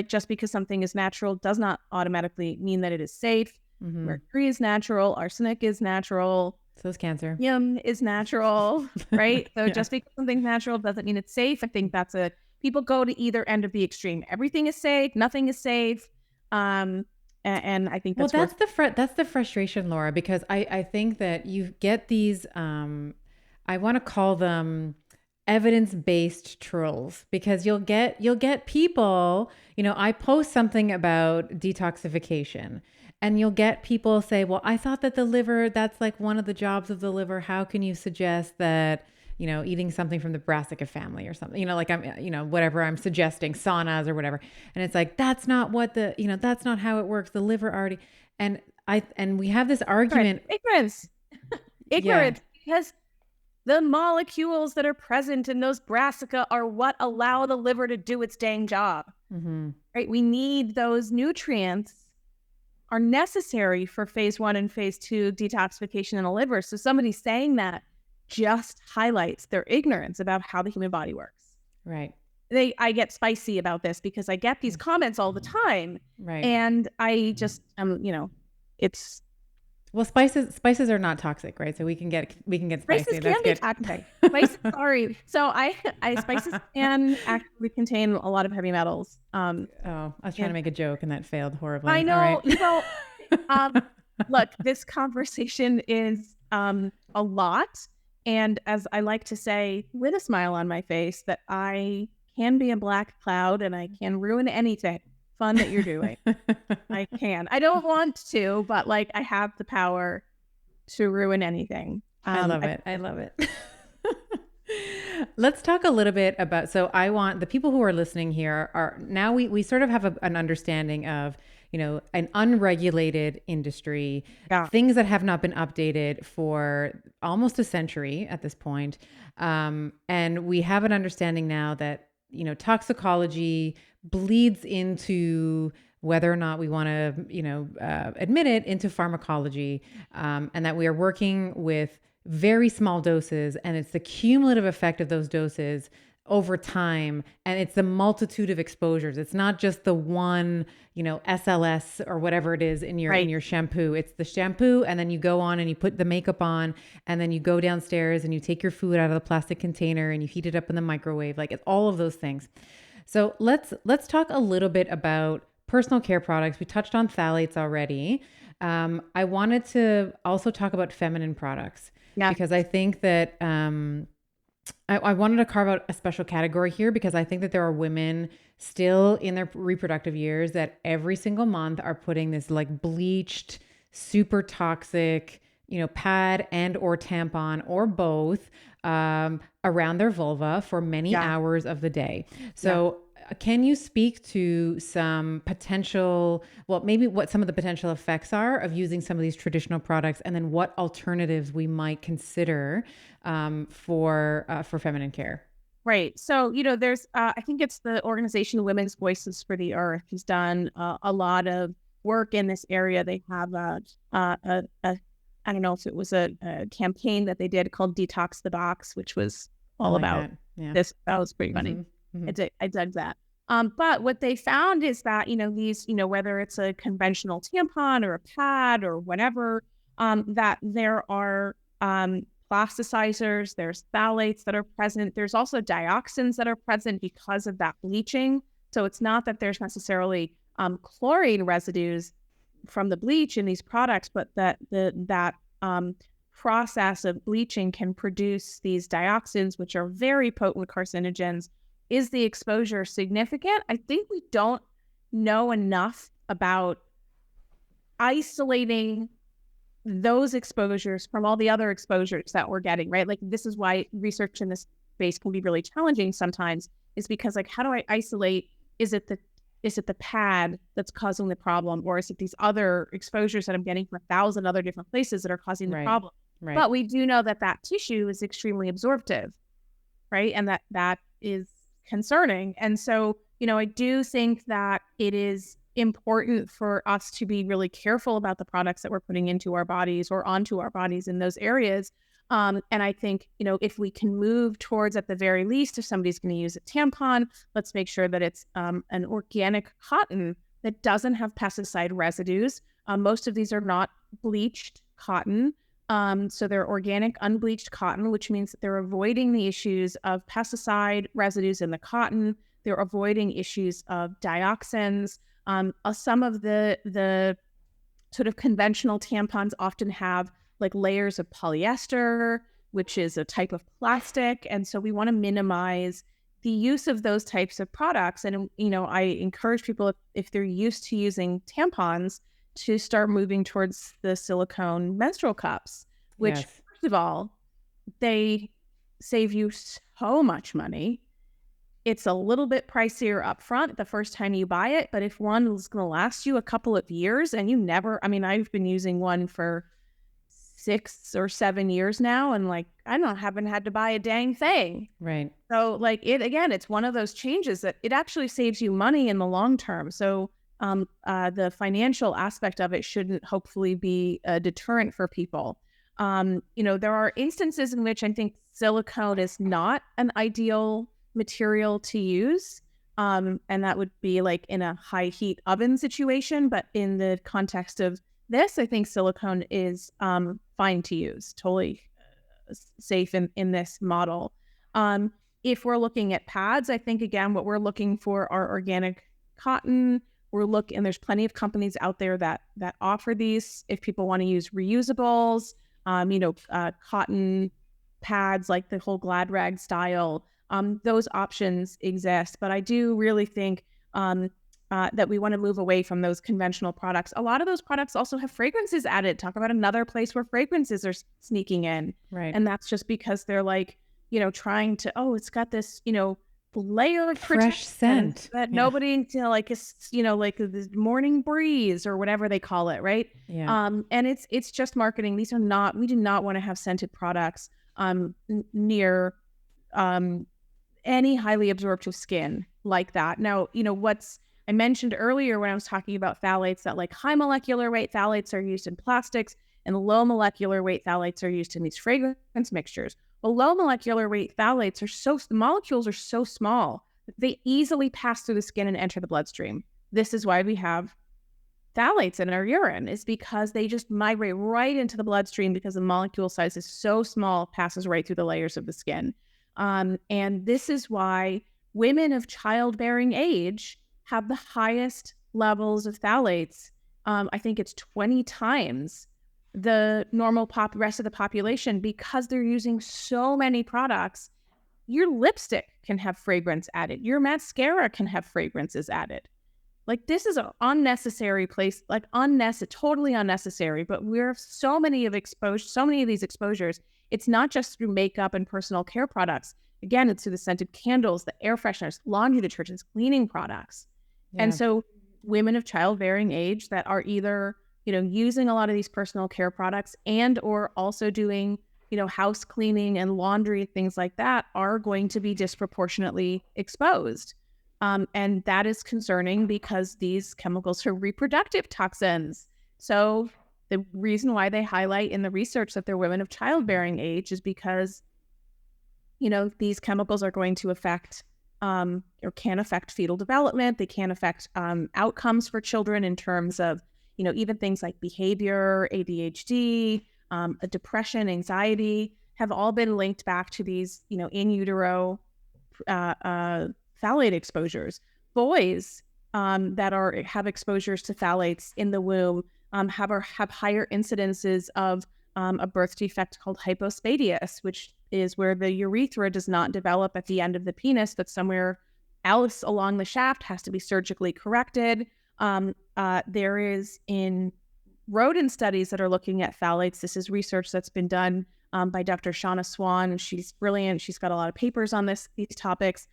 just because something is natural does not automatically mean that it is safe. Mercury is natural. Arsenic is natural. So is cancer. Yum is natural, right? So just because something's natural doesn't mean it's safe. I think people go to either end of the extreme. Everything is safe. Nothing is safe. And I think that's that's the frustration, Laura, because I think that you get these, I want to call them evidence-based trolls, because you'll get people, I post something about detoxification and you'll get people say, well, I thought that the liver, that's like one of the jobs of the liver. How can you suggest that, eating something from the brassica family or something, like I'm, whatever I'm suggesting, saunas or whatever. And it's like, that's not what that's not how it works. The liver already, and we have this argument. Ignorance, because the molecules that are present in those brassica are what allow the liver to do its dang job, right? We need those nutrients are necessary for phase 1 and phase 2 detoxification in the liver. So somebody saying that just highlights their ignorance about how the human body works. Right. I get spicy about this because I get these comments all the time. Right. And I just, it's. Well, spices are not toxic, right? So we can get spicy. Spices can be toxic. Spices, sorry. So spices can actually contain a lot of heavy metals. I was trying to make a joke and that failed horribly. I know. Right. Look, this conversation is a lot. And as I like to say, with a smile on my face, that I can be a black cloud and I can ruin anything fun that you're doing. I can. I don't want to, but like I have the power to ruin anything. I love it. Let's talk a little bit about, so I want the people who are listening here are now we sort of have an understanding of, an unregulated industry, things that have not been updated for almost a century at this point. And we have an understanding now that, toxicology bleeds into whether or not we want to, admit it, into pharmacology, and that we are working with very small doses, and it's the cumulative effect of those doses over time, and it's the multitude of exposures. It's not just the one, SLS or whatever it is in your shampoo. It's the shampoo, and then you go on and you put the makeup on, and then you go downstairs and you take your food out of the plastic container and you heat it up in the microwave. Like it's all of those things. So let's talk a little bit about personal care products. We touched on phthalates already. I wanted to also talk about feminine products, because I think that I wanted to carve out a special category here, because I think that there are women still in their reproductive years that every single month are putting this like bleached, super toxic, pad and or tampon or both around their vulva for many hours of the day. So can you speak to some potential, maybe what some of the potential effects are of using some of these traditional products, and then what alternatives we might consider for feminine care? Right. So, there's, I think it's the organization Women's Voices for the Earth who's done a lot of work in this area. They have I don't know if it was a campaign that they did called Detox the Box, which was all about this. That was pretty funny. I dug that. But what they found is that, these, whether it's a conventional tampon or a pad or whatever, that there are plasticizers, there's phthalates that are present. There's also dioxins that are present because of that bleaching. So it's not that there's necessarily chlorine residues from the bleach in these products, but that that process of bleaching can produce these dioxins, which are very potent carcinogens. Is the exposure significant? I think we don't know enough about isolating those exposures from all the other exposures that we're getting, right? Like, this is why research in this space can be really challenging sometimes, is because, like, how do I isolate, is it the pad that's causing the problem, or is it these other exposures that I'm getting from 1,000 other different places that are causing the problem? Right. But we do know that tissue is extremely absorptive, right? And that is concerning. And so, I do think that it is important for us to be really careful about the products that we're putting into our bodies or onto our bodies in those areas. And I think, if we can move towards, at the very least, if somebody's going to use a tampon, let's make sure that it's an organic cotton that doesn't have pesticide residues. Most of these are not bleached cotton. So they're organic, unbleached cotton, which means that they're avoiding the issues of pesticide residues in the cotton. They're avoiding issues of dioxins. Some of the sort of conventional tampons often have like layers of polyester, which is a type of plastic. And so we want to minimize the use of those types of products. And, I encourage people, if they're used to using tampons, to start moving towards the silicone menstrual cups, which, Yes. first of all, they save you so much money. It's a little bit pricier up front the first time you buy it, but if one is going to last you a couple of years and I've been using one for 6 or 7 years now, and haven't had to buy a dang thing. Right. So it's one of those changes that it actually saves you money in the long term. So the financial aspect of it shouldn't hopefully be a deterrent for people. There are instances in which I think silicone is not an ideal material to use. And that would be like in a high heat oven situation. But in the context of this, I think silicone is fine to use, totally safe in this model. If we're looking at pads, I think, again, what we're looking for are organic cotton. And there's plenty of companies out there that offer these. If people want to use reusables, cotton pads, like the whole Glad Rag style, those options exist. But I do really think that we want to move away from those conventional products. A lot of those products also have fragrances added. Talk about another place where fragrances are sneaking in. Right. And that's just because they're trying to, it's got this, layer of fresh scent that nobody, is, this morning breeze or whatever they call it. Right. Yeah. And it's just marketing. We do not want to have scented products near any highly absorptive skin like that. Now, I mentioned earlier when I was talking about phthalates that high molecular weight phthalates are used in plastics and low molecular weight phthalates are used in these fragrance mixtures. Well, low molecular weight phthalates the molecules are so small that they easily pass through the skin and enter the bloodstream. This is why we have phthalates in our urine, is because they just migrate right into the bloodstream because the molecule size is so small, it passes right through the layers of the skin. And this is why women of childbearing age have the highest levels of phthalates. I think it's 20 times the normal rest of the population, because they're using so many products. Your lipstick can have fragrance added. Your mascara can have fragrances added. This is an unnecessary place, totally unnecessary. But we're so many of these exposures. It's not just through makeup and personal care products. Again, it's through the scented candles, the air fresheners, laundry detergents, cleaning products. Yeah. And so women of childbearing age that are either, using a lot of these personal care products and or also doing, house cleaning and laundry, things like that, are going to be disproportionately exposed. And that is concerning because these chemicals are reproductive toxins. So the reason why they highlight in the research that they're women of childbearing age is because, these chemicals are going to affect or can affect fetal development. They can affect outcomes for children in terms of, even things like behavior, ADHD, depression, anxiety, have all been linked back to these, in utero phthalate exposures. Boys that have exposures to phthalates in the womb have higher incidences of a birth defect called hypospadias, which is where the urethra does not develop at the end of the penis, but somewhere else along the shaft, has to be surgically corrected. There is in rodent studies that are looking at phthalates. This is research that's been done by Dr. Shauna Swan. She's brilliant. She's got a lot of papers on these topics.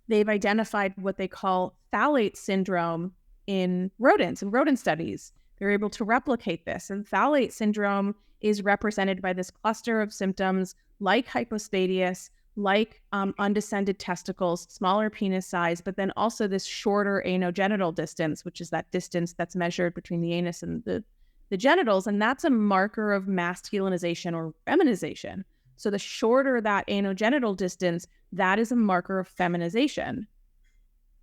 They've identified what they call phthalate syndrome in rodents and rodent studies. They're able to replicate this. And phthalate syndrome is represented by this cluster of symptoms like hypospadias, like undescended testicles, smaller penis size, but then also this shorter anogenital distance, which is that distance that's measured between the anus and the genitals. And that's a marker of masculinization or feminization. So the shorter that anogenital distance, that is a marker of feminization,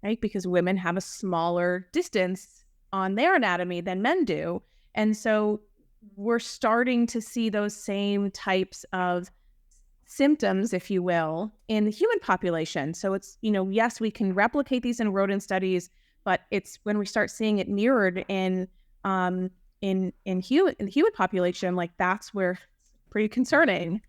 right? Because women have a smaller distance on their anatomy than men do. And so we're starting to see those same types of symptoms, if you will, in the human population. So it's, yes, we can replicate these in rodent studies, but it's when we start seeing it mirrored in the human population, like that's where it's pretty concerning.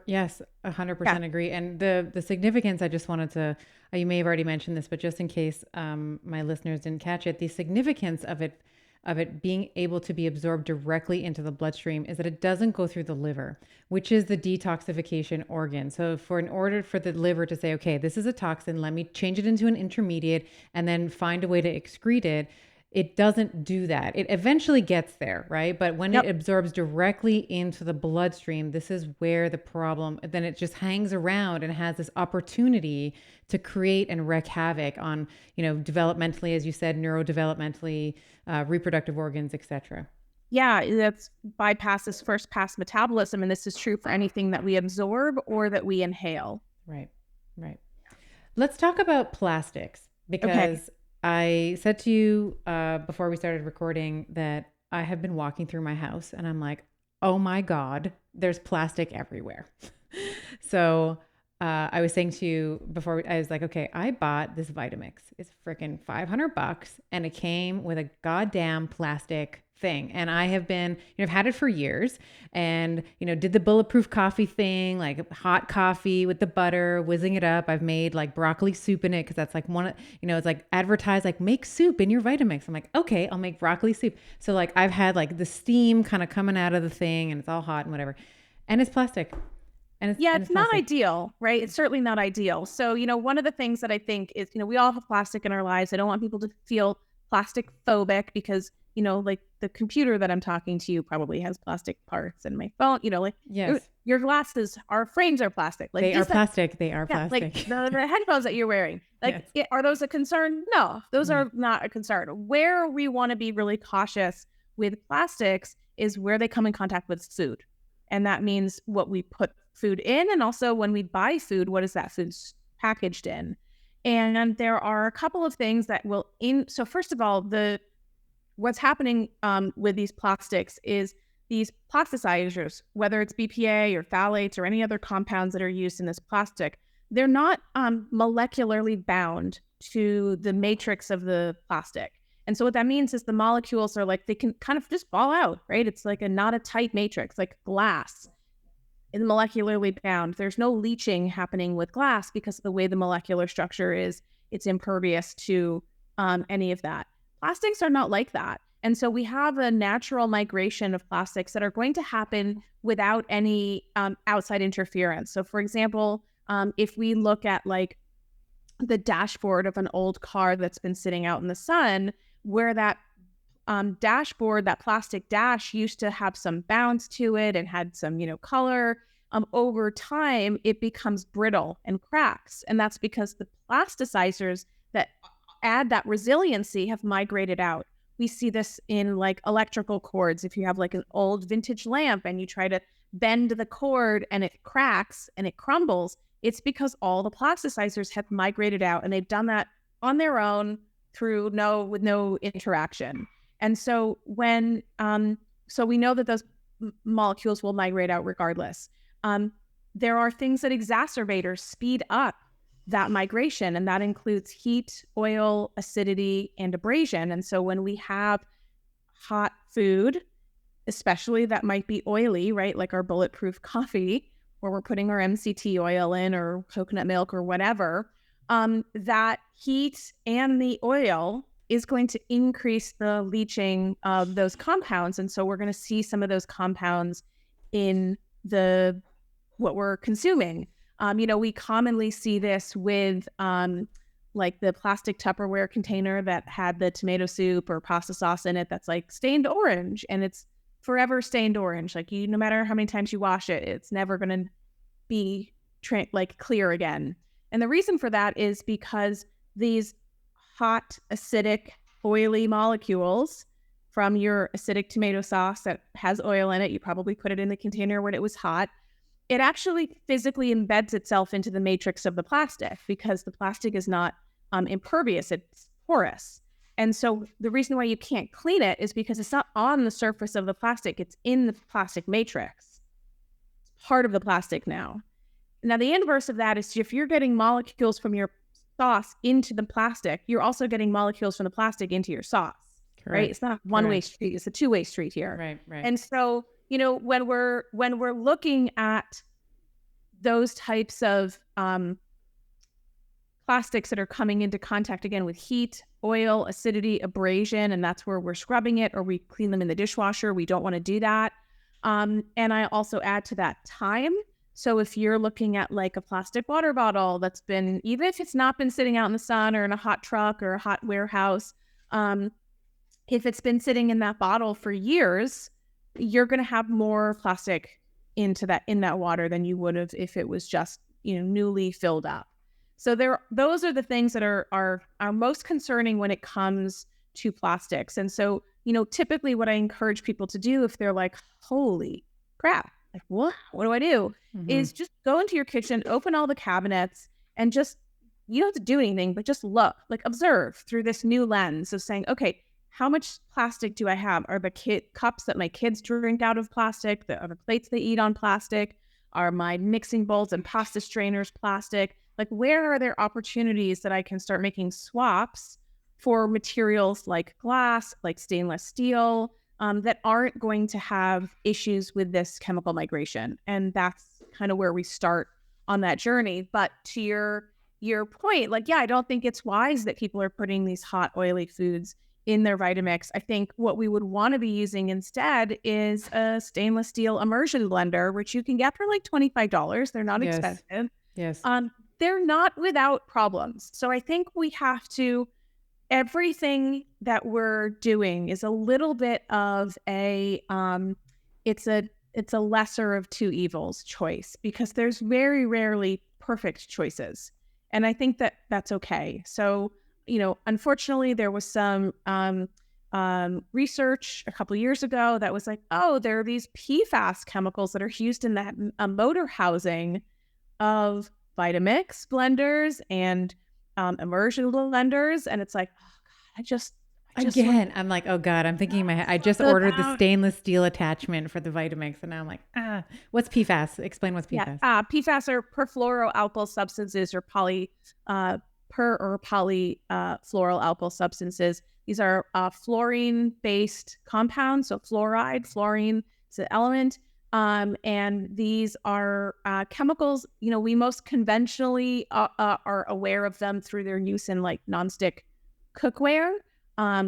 Yes, 100% agree. And the significance, I just wanted to, you may have already mentioned this, but just in case my listeners didn't catch it, the significance of it being able to be absorbed directly into the bloodstream is that it doesn't go through the liver, which is the detoxification organ. So in order for the liver to say, okay, this is a toxin, let me change it into an intermediate and then find a way to excrete it, it doesn't do that. It eventually gets there, right? But when it absorbs directly into the bloodstream, this is where the problem, then it just hangs around and has this opportunity to create and wreak havoc on, developmentally, as you said, neurodevelopmentally, reproductive organs, etc. Yeah, that's bypasses first pass metabolism. And this is true for anything that we absorb or that we inhale. Right. Let's talk about plastics, because I said to you before we started recording that I have been walking through my house and I'm like, oh my God, there's plastic everywhere. So I was saying to you before, I was like, okay, I bought this Vitamix. It's freaking $500 and it came with a goddamn plastic thing. And I have been, I've had it for years and, did the bulletproof coffee thing, like hot coffee with the butter, whizzing it up. I've made like broccoli soup in it because that's like it's like advertised, like make soup in your Vitamix. I'm like, okay, I'll make broccoli soup. So like I've had like the steam kind of coming out of the thing and it's all hot and whatever. And it's plastic. It's not ideal, right? It's certainly not ideal. So, one of the things that I think is, we all have plastic in our lives. I don't want people to feel plastic phobic because, like the computer that I'm talking to you probably has plastic parts, and my phone, yes. Your glasses, our frames are plastic. Like they are plastic. They are plastic. Like the headphones that you're wearing, like, yes. Are those a concern? No, those are not a concern. Where we want to be really cautious with plastics is where they come in contact with food. And that means what we put food in, and also when we buy food, what is that food packaged in? And there are a couple of things that will so first of all, what's happening with these plastics is these plasticizers, whether it's BPA or phthalates or any other compounds that are used in this plastic, they're not molecularly bound to the matrix of the plastic. And so what that means is the molecules are like, they can kind of just fall out, right? It's like not a tight matrix, like glass is molecularly bound. There's no leaching happening with glass because of the way the molecular structure is. It's impervious to any of that. Plastics are not like that. And so we have a natural migration of plastics that are going to happen without any outside interference. So for example, if we look at like the dashboard of an old car that's been sitting out in the sun, where that dashboard, that plastic dash used to have some bounce to it and had some, color, over time, it becomes brittle and cracks. And that's because the plasticizers that add that resiliency have migrated out. We see this in like electrical cords. If you have like an old vintage lamp and you try to bend the cord and it cracks and it crumbles, it's because all the plasticizers have migrated out, and they've done that on their own with no interaction. And so so we know that those molecules will migrate out regardless. there are things that exacerbate or speed up that migration, and that includes heat, oil, acidity, and abrasion. And so when we have hot food, especially that might be oily, right? Like our bulletproof coffee, where we're putting our MCT oil in or coconut milk or whatever, that heat and the oil is going to increase the leaching of those compounds. And so we're going to see some of those compounds in what we're consuming. We commonly see this with like the plastic Tupperware container that had the tomato soup or pasta sauce in it that's like stained orange, and it's forever stained orange. Like no matter how many times you wash it, it's never going to be clear again. And the reason for that is because these hot, acidic, oily molecules from your acidic tomato sauce that has oil in it, you probably put it in the container when it was hot, it actually physically embeds itself into the matrix of the plastic because the plastic is not impervious, it's porous. And so the reason why you can't clean it is because it's not on the surface of the plastic, it's in the plastic matrix. It's part of the plastic now. Now, the inverse of that is if you're getting molecules from your sauce into the plastic, you're also getting molecules from the plastic into your sauce, right? It's not a one-way street, it's a two-way street here. Right. And so, when we're looking at those types of plastics that are coming into contact again with heat, oil, acidity, abrasion, and that's where we're scrubbing it or we clean them in the dishwasher, we don't want to do that. And I also add to that time. So if you're looking at like a plastic water bottle that's been, even if it's not been sitting out in the sun or in a hot truck or a hot warehouse, if it's been sitting in that bottle for years, you're going to have more plastic in that water than you would have if it was just, newly filled up. So those are the things that are most concerning when it comes to plastics. And so, typically what I encourage people to do if they're like, holy crap, like what do I do? Mm-hmm. Is just go into your kitchen, open all the cabinets, and just, you don't have to do anything, but just look, like observe through this new lens of saying, okay, how much plastic do I have? Are the cups that my kids drink out of plastic? Are the plates they eat on plastic? Are my mixing bowls and pasta strainers plastic? Like, where are there opportunities that I can start making swaps for materials like glass, like stainless steel, that aren't going to have issues with this chemical migration? And that's kind of where we start on that journey. But to your point, like, yeah, I don't think it's wise that people are putting these hot, oily foods in their Vitamix. I think what we would want to be using instead is a stainless steel immersion blender, which you can get for like $25. They're not expensive. Yes. They're not without problems. So I think we have to, everything that we're doing is a little bit of it's a lesser of two evils choice, because there's very rarely perfect choices. And I think that that's okay. So, unfortunately, there was some research a couple of years ago that was like, oh, there are these PFAS chemicals that are used in that motor housing of Vitamix blenders and immersion blenders. And it's like, oh God, I'm like, oh God, I'm thinking in my head, I just ordered the stainless steel attachment for the Vitamix. And now I'm like, what's PFAS? Explain what's PFAS. Yeah, PFAS are perfluoroalkyl substances or polyfluoroalkyl substances. These are fluorine-based compounds. So fluorine is an element. And these are chemicals, we most conventionally are aware of them through their use in like nonstick cookware.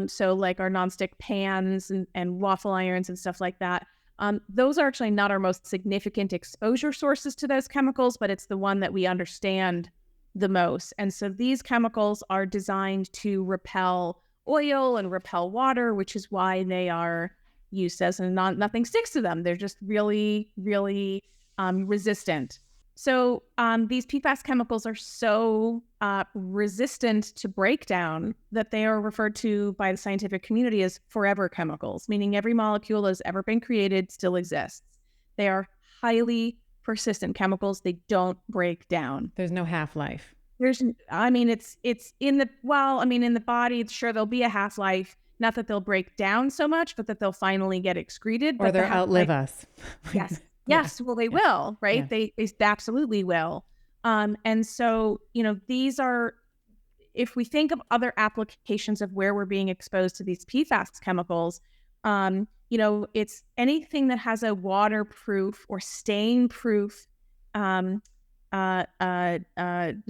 So like our nonstick pans and waffle irons and stuff like that. Those are actually not our most significant exposure sources to those chemicals, but it's the one that we understand the most. And so these chemicals are designed to repel oil and repel water, which is why they are used as nothing sticks to them. They're just really, really resistant. So these PFAS chemicals are so resistant to breakdown that they are referred to by the scientific community as forever chemicals, meaning every molecule that has ever been created still exists. They are highly persistent chemicals. They don't break down. There's no half-life. It's in the body, sure, there'll be a half-life. Not that they'll break down so much, but that they'll finally get excreted. Or they'll outlive us. Yes. Yeah. Yes, well, they Yeah. will, right? Yeah. They absolutely will. And so, these are, if we think of other applications of where we're being exposed to these PFAS chemicals, it's anything that has a waterproof or stain-proof um,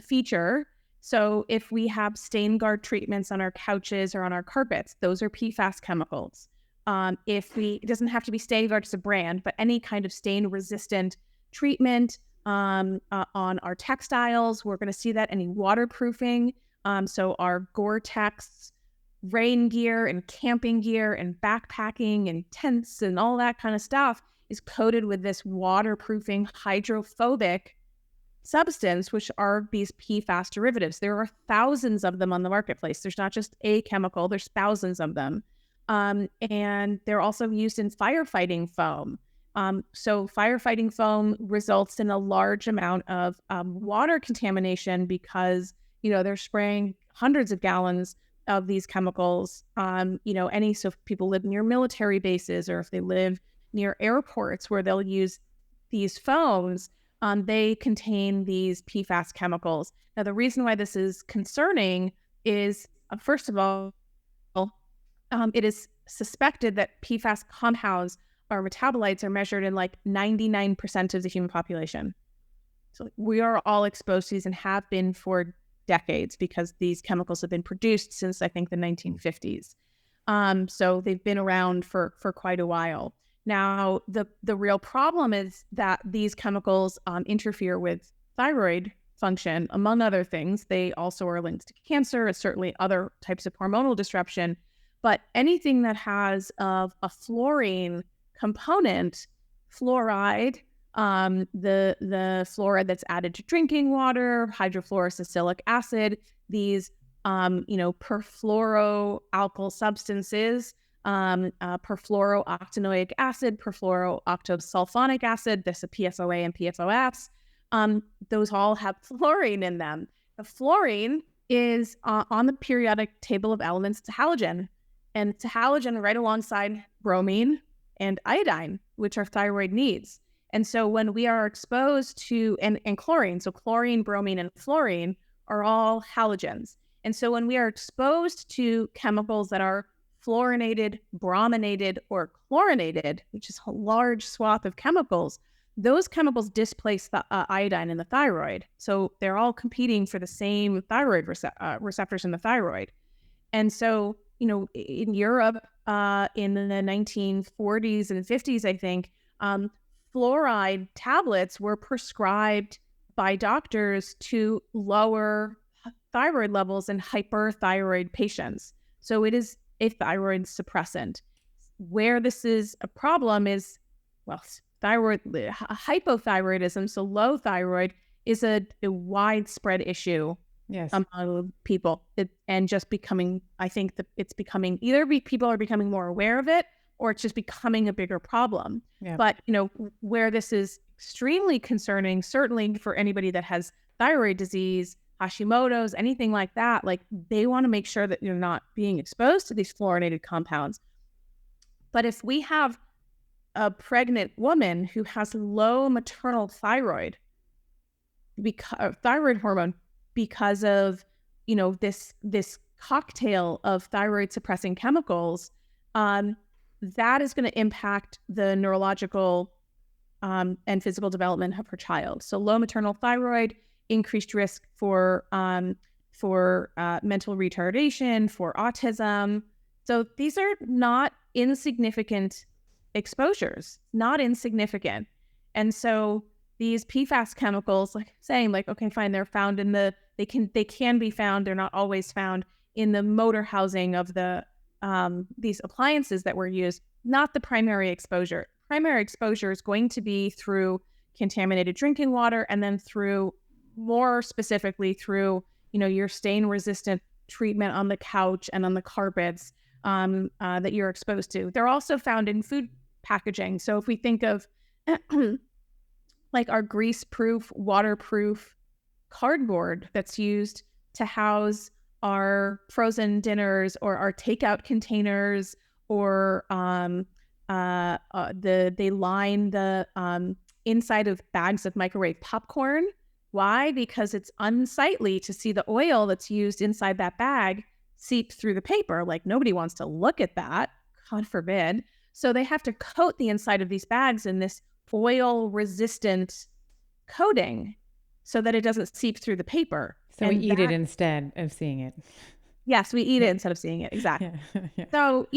feature. So if we have stain guard treatments on our couches or on our carpets, those are PFAS chemicals. It doesn't have to be stain guard as a brand, but any kind of stain-resistant treatment on our textiles, we're going to see that. Any waterproofing. So our Gore-Tex rain gear and camping gear and backpacking and tents and all that kind of stuff is coated with this waterproofing hydrophobic substance, which are these PFAS derivatives. There are thousands of them on the marketplace. There's not just a chemical, there's thousands of them. And they're also used in firefighting foam. So firefighting foam results in a large amount of water contamination because, they're spraying hundreds of gallons of these chemicals. So if people live near military bases or if they live near airports where they'll use these foams, they contain these PFAS chemicals. Now, the reason why this is concerning is, first of all, it is suspected that PFAS compounds or metabolites are measured in like 99% of the human population. So we are all exposed to these and have been for decades because these chemicals have been produced since, I think, the 1950s. So they've been around for quite a while. Now, the real problem is that these chemicals interfere with thyroid function, among other things. They also are linked to cancer and certainly other types of hormonal disruption. But anything that has a fluorine component, fluoride, the fluoride that's added to drinking water, hydrofluorosilicic acid, these perfluoroalkyl substances, perfluorooctanoic acid, perfluorooctosulfonic acid, this is PFOA and PFOS. Those all have fluorine in them. The fluorine is on the periodic table of elements. It's a halogen, and it's a halogen right alongside bromine and iodine, which our thyroid needs. And so when we are exposed to, and chlorine, so chlorine, bromine, and fluorine are all halogens. And so when we are exposed to chemicals that are fluorinated, brominated, or chlorinated, which is a large swath of chemicals, those chemicals displace the iodine in the thyroid. So they're all competing for the same thyroid receptors in the thyroid. And so, in Europe, in the 1940s and 50s, I think, fluoride tablets were prescribed by doctors to lower thyroid levels in hyperthyroid patients. So it is a thyroid suppressant. Where this is a problem is, hypothyroidism, so low thyroid, is a widespread issue. Yes. Among people, and just becoming, I think that it's becoming either people are becoming more aware of it, or it's just becoming a bigger problem. Yeah. But, where this is extremely concerning, certainly for anybody that has thyroid disease, Hashimoto's, anything like that, like they want to make sure that you're not being exposed to these fluorinated compounds. But if we have a pregnant woman who has low maternal thyroid hormone because of, this cocktail of thyroid suppressing chemicals, that is going to impact the neurological and physical development of her child. So low maternal thyroid, increased risk for mental retardation, for autism. So these are not insignificant exposures, not insignificant. And so these PFAS chemicals, like saying, like, okay, fine, they're found in they can be found, they're not always found in the motor housing of these appliances that were used, not the primary exposure. Primary exposure is going to be through contaminated drinking water, and then more specifically through, your stain-resistant treatment on the couch and on the carpets that you're exposed to. They're also found in food packaging. So if we think of like our grease-proof, waterproof cardboard that's used to house our frozen dinners or our takeout containers, or they line the inside of bags of microwave popcorn. Why? Because it's unsightly to see the oil that's used inside that bag seep through the paper. Like, nobody wants to look at that, God forbid. So they have to coat the inside of these bags in this oil resistant coating so that it doesn't seep through the paper. So we eat it instead of seeing it. Yes, we eat it instead of seeing it. Exactly. Yeah. So,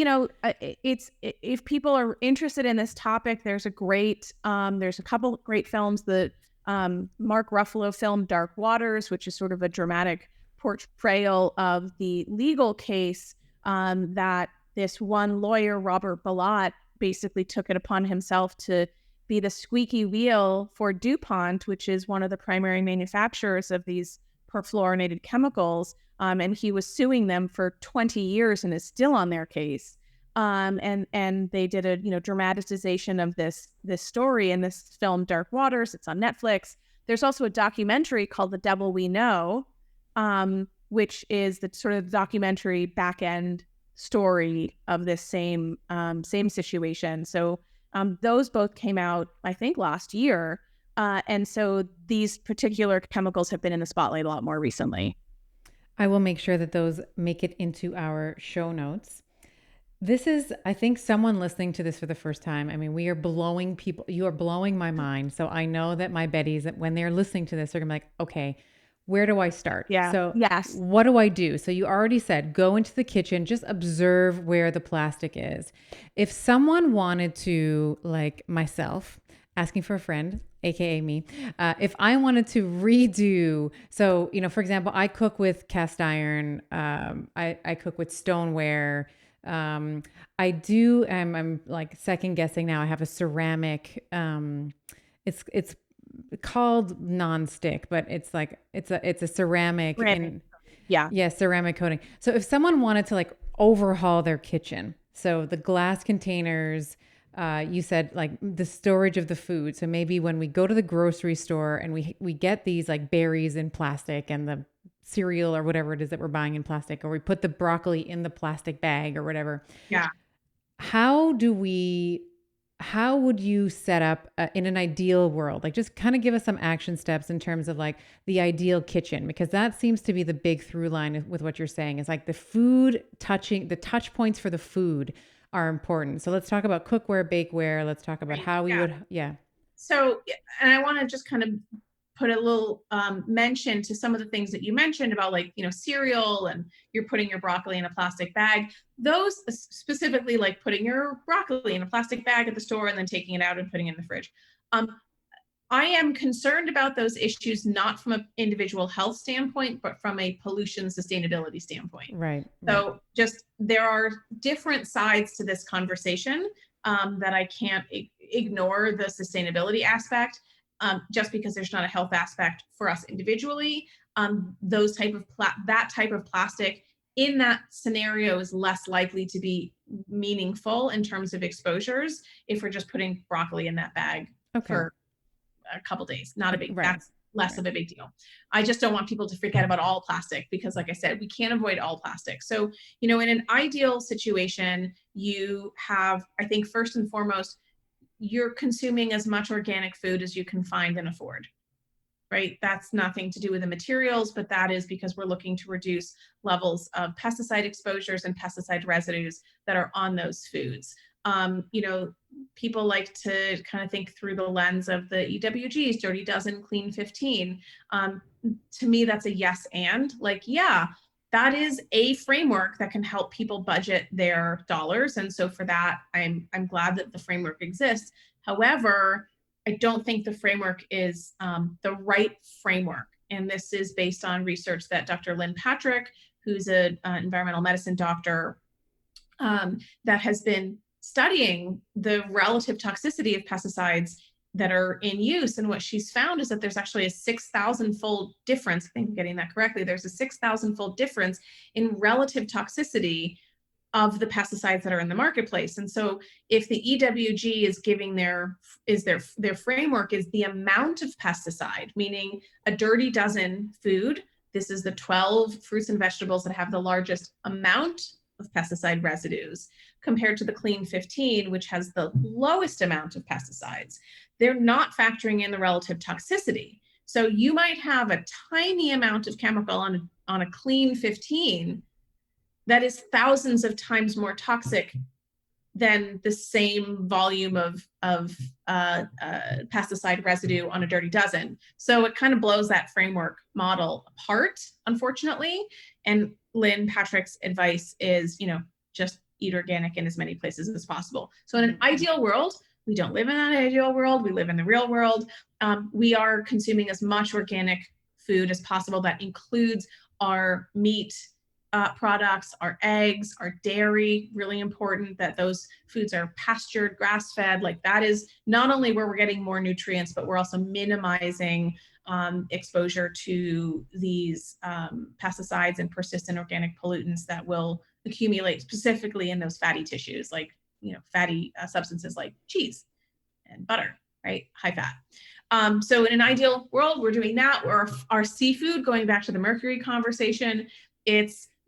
if people are interested in this topic, there's a couple great films. The Mark Ruffalo film Dark Waters, which is sort of a dramatic portrayal of the legal case that this one lawyer, Robert Bilott, basically took it upon himself to be the squeaky wheel for DuPont, which is one of the primary manufacturers of these perfluorinated chemicals. And he was suing them for 20 years and is still on their case. And they did a dramatization of this story in this film Dark Waters. It's on Netflix. There's also a documentary called The Devil We Know, which is the sort of documentary back end story of this same situation. So those both came out, I think, last year. And so these particular chemicals have been in the spotlight a lot more recently. I will make sure that those make it into our show notes. This is, I think, someone listening to this for the first time. I mean, we are blowing people. You are blowing my mind. So I know that my Betties, when they're listening to this, they're going to be like, okay, where do I start? Yeah. So yes. What do I do? So you already said, go into the kitchen, just observe where the plastic is. If someone wanted to, like myself, asking for a friend, AKA me, if I wanted to redo, so, for example, I cook with cast iron, I cook with stoneware. I'm like second guessing now. I have a ceramic, it's called non-stick, but it's a ceramic. Ceramic coating. So if someone wanted to like overhaul their kitchen, so the glass containers, you said like the storage of the food. So maybe when we go to the grocery store and we get these like berries in plastic and the cereal or whatever it is that we're buying in plastic, or we put the broccoli in the plastic bag or whatever. Yeah. How would you set up in an ideal world? Like, just kind of give us some action steps in terms of like the ideal kitchen, because that seems to be the big through line with what you're saying is like the touch points for the food are important. So let's talk about cookware, bakeware. Let's talk about how we would. Yeah. So, and I want to just kind of put a little mention to some of the things that you mentioned about like, cereal, and you're putting your broccoli in a plastic bag. Those specifically, like putting your broccoli in a plastic bag at the store and then taking it out and putting it in the fridge. I am concerned about those issues, not from an individual health standpoint, but from a pollution sustainability standpoint. Right. So just, there are different sides to this conversation that I can't ignore the sustainability aspect. Just because there's not a health aspect for us individually, that type of plastic in that scenario is less likely to be meaningful in terms of exposures if we're just putting broccoli in that bag for a couple days. That's less of a big deal. I just don't want people to freak out about all plastic because, like I said, we can't avoid all plastic. So, in an ideal situation, you have, I think, first and foremost, you're consuming as much organic food as you can find and afford, right? That's nothing to do with the materials, but that is because we're looking to reduce levels of pesticide exposures and pesticide residues that are on those foods. People like to kind of think through the lens of the EWGs, Dirty Dozen, Clean 15. To me, that's a yes and. Like, yeah, that is a framework that can help people budget their dollars. And so for that, I'm glad that the framework exists. However, I don't think the framework is the right framework. And this is based on research that Dr. Lynn Patrick, who's an environmental medicine doctor, that has been studying the relative toxicity of pesticides that are in use. And what she's found is that there's actually a 6,000-fold difference. I think I'm getting that correctly. There's a 6,000-fold difference in relative toxicity of the pesticides that are in the marketplace. And so if the EWG is giving their framework is the amount of pesticide, meaning a Dirty Dozen food, this is the 12 fruits and vegetables that have the largest amount of pesticide residues compared to the clean 15, which has the lowest amount of pesticides. They're not factoring in the relative toxicity. So you might have a tiny amount of chemical on a clean 15 that is thousands of times more toxic than the same volume of pesticide residue on a dirty dozen. So it kind of blows that framework model apart, unfortunately. And Lynn Patrick's advice is, just eat organic in as many places as possible. So in an ideal world, we don't live in an ideal world. We live in the real world. We are consuming as much organic food as possible. That includes our meat products, our eggs, our dairy, really important that those foods are pastured, grass-fed. Like that is not only where we're getting more nutrients, but we're also minimizing exposure to these pesticides and persistent organic pollutants that will accumulate specifically in those fatty tissues, like fatty substances like cheese and butter, right? High fat. So in an ideal world, we're doing that. Our seafood, going back to the Mercury conversation,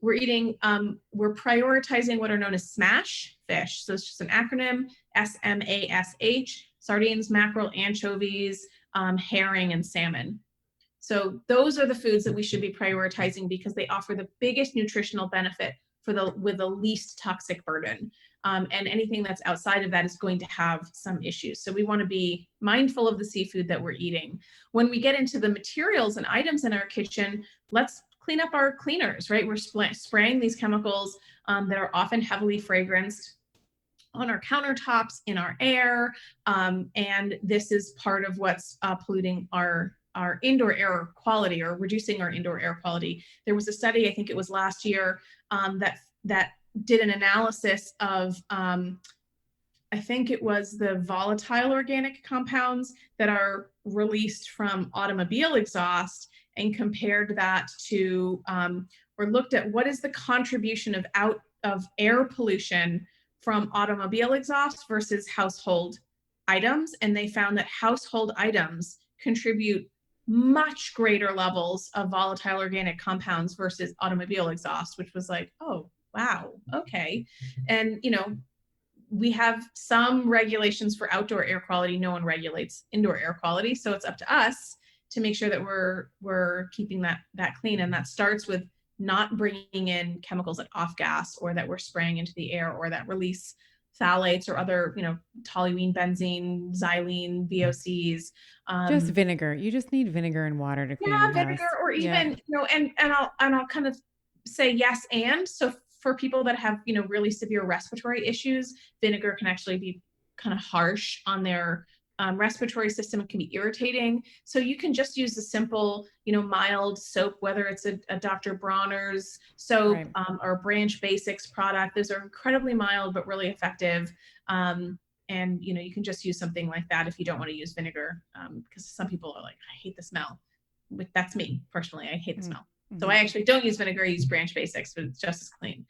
we're prioritizing what are known as SMASH fish. So it's just an acronym, SMASH, sardines, mackerel, anchovies, herring, and salmon. So those are the foods that we should be prioritizing because they offer the biggest nutritional benefit with the least toxic burden. And anything that's outside of that is going to have some issues. So we want to be mindful of the seafood that we're eating. When we get into the materials and items in our kitchen, let's clean up our cleaners, right? We're spraying these chemicals that are often heavily fragranced on our countertops, in our air, and this is part of what's polluting our indoor air quality or reducing our indoor air quality. There was a study, I think it was last year, that did an analysis of, I think it was the volatile organic compounds that are released from automobile exhaust and compared that to, or looked at what is the contribution of air pollution from automobile exhaust versus household items. And they found that household items contribute much greater levels of volatile organic compounds versus automobile exhaust, which was like, oh, wow, okay. And, we have some regulations for outdoor air quality. No one regulates indoor air quality. So it's up to us to make sure that we're keeping that clean. And that starts with not bringing in chemicals that off gas or that we're spraying into the air or that release phthalates or other, toluene, benzene, xylene, VOCs. Just vinegar. You just need vinegar and water to clean your vinegar, house. or even, and I'll kind of say yes. And so for people that have, really severe respiratory issues, vinegar can actually be kind of harsh on their respiratory system. It can be irritating. So you can just use a simple, mild soap, whether it's a Dr. Bronner's soap, Right. Or Branch Basics product. Those are incredibly mild, but really effective. And, you can just use something like that if you don't want to use vinegar, because some people are like, I hate the smell. That's me personally. I hate the smell. So I actually don't use vinegar. I use Branch Basics, but it's just as clean.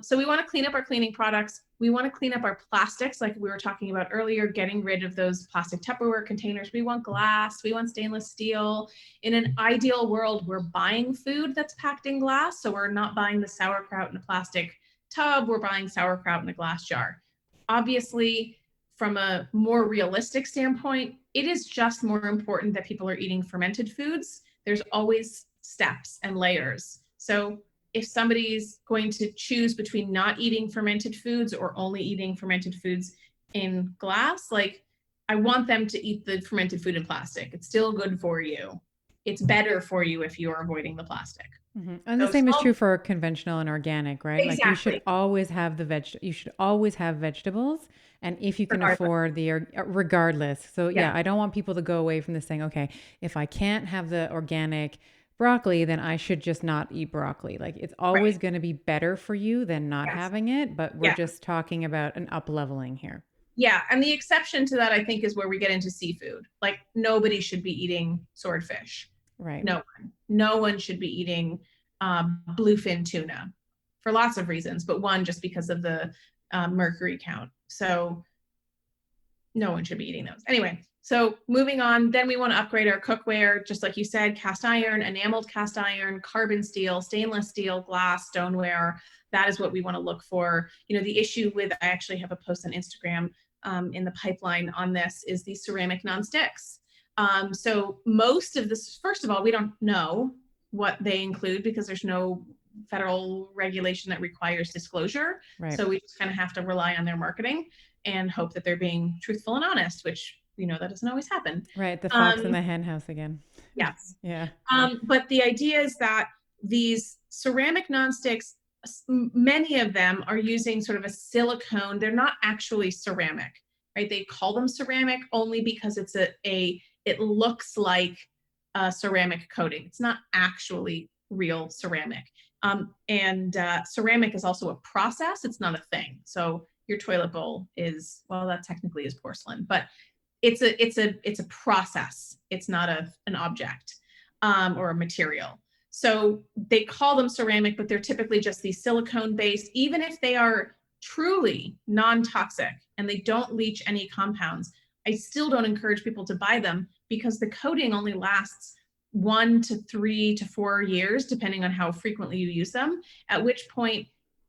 So we want to clean up our cleaning products. We want to clean up our plastics, like we were talking about earlier, getting rid of those plastic Tupperware containers. We want glass. We want stainless steel. In an ideal world, we're buying food that's packed in glass. So we're not buying the sauerkraut in a plastic tub. We're buying sauerkraut in a glass jar. Obviously, from a more realistic standpoint, it is just more important that people are eating fermented foods. There's always steps and layers. So if somebody's going to choose between not eating fermented foods or only eating fermented foods in glass, like I want them to eat the fermented food in plastic. It's still good for you. It's better for you if you are avoiding the plastic. Mm-hmm. And the same is true for conventional and organic, right? Exactly. Like you should always have you should always have vegetables. And if you can afford regardless. So yeah, I don't want people to go away from this saying, okay, if I can't have the organic broccoli, then I should just not eat broccoli. Like it's always going to be better for you than not having it. But we're just talking about an up leveling here. Yeah. And the exception to that, I think, is where we get into seafood. Like nobody should be eating swordfish. Right. No one should be eating bluefin tuna for lots of reasons, but one, just because of the mercury count. So no one should be eating those. Anyway, so moving on, then we want to upgrade our cookware, just like you said, cast iron, enameled cast iron, carbon steel, stainless steel, glass, stoneware. that is what we want to look for. The issue with, I actually have a post on Instagram in the pipeline on this, is the ceramic nonsticks. So most of this, first of all, we don't know what they include because there's no federal regulation that requires disclosure. Right. So we just kind of have to rely on their marketing and hope that they're being truthful and honest, which that doesn't always happen. Right. The fox in the hen house again. Yes. Yeah. But the idea is that these ceramic nonsticks, many of them are using sort of a silicone. They're not actually ceramic, right? They call them ceramic only because it looks like a ceramic coating. It's not actually real ceramic. Ceramic is also a process. It's not a thing. So your toilet bowl is, well, that technically is porcelain, but it's a process. It's not an object or a material. So they call them ceramic, but they're typically just these silicone based. Even if they are truly non-toxic and they don't leach any compounds, I still don't encourage people to buy them because the coating only lasts 1 to 3 to 4 years, depending on how frequently you use them, at which point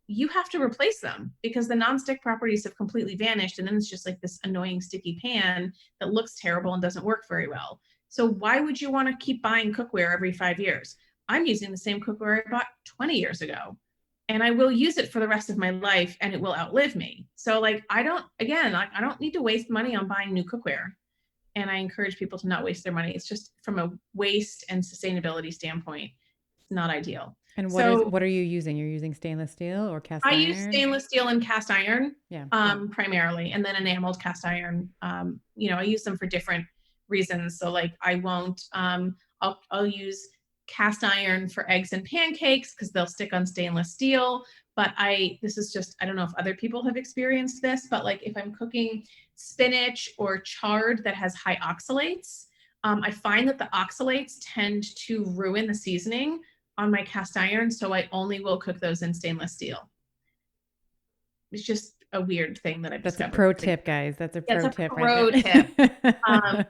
you have to replace them because the nonstick properties have completely vanished. And then it's just like this annoying sticky pan that looks terrible and doesn't work very well. So why would you want to keep buying cookware every 5 years? I'm using the same cookware I bought 20 years ago, and I will use it for the rest of my life and it will outlive me. So I don't need to waste money on buying new cookware. And I encourage people to not waste their money. It's just from a waste and sustainability standpoint, it's not ideal. And what are you using? You're using stainless steel or cast iron? I use stainless steel and cast iron, yeah. Primarily, and then enameled cast iron. I use them for different reasons. So I won't, I'll use cast iron for eggs and pancakes because they'll stick on stainless steel. But this is just, I don't know if other people have experienced this, but if I'm cooking spinach or chard that has high oxalates, I find that the oxalates tend to ruin the seasoning on my cast iron. So I only will cook those in stainless steel. It's just a weird thing that I've discovered. That's a pro tip, guys. That's a pro tip. Pro tip.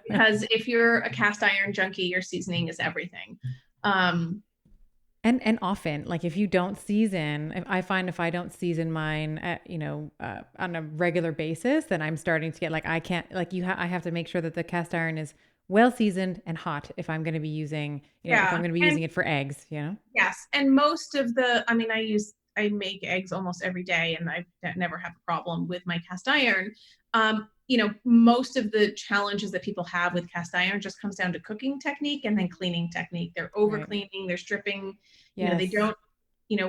Because if you're a cast iron junkie, your seasoning is everything. And often, if you don't season, I find if I don't season mine, on a regular basis, then I'm starting to get I can't I have to make sure that the cast iron is well seasoned and hot if I'm going to be using, if I'm going to be using it for eggs, Yes, and most of I make eggs almost every day, and I never have a problem with my cast iron. Most of the challenges that people have with cast iron just comes down to cooking technique and then cleaning technique. They're over cleaning, they're stripping, yes. They don't,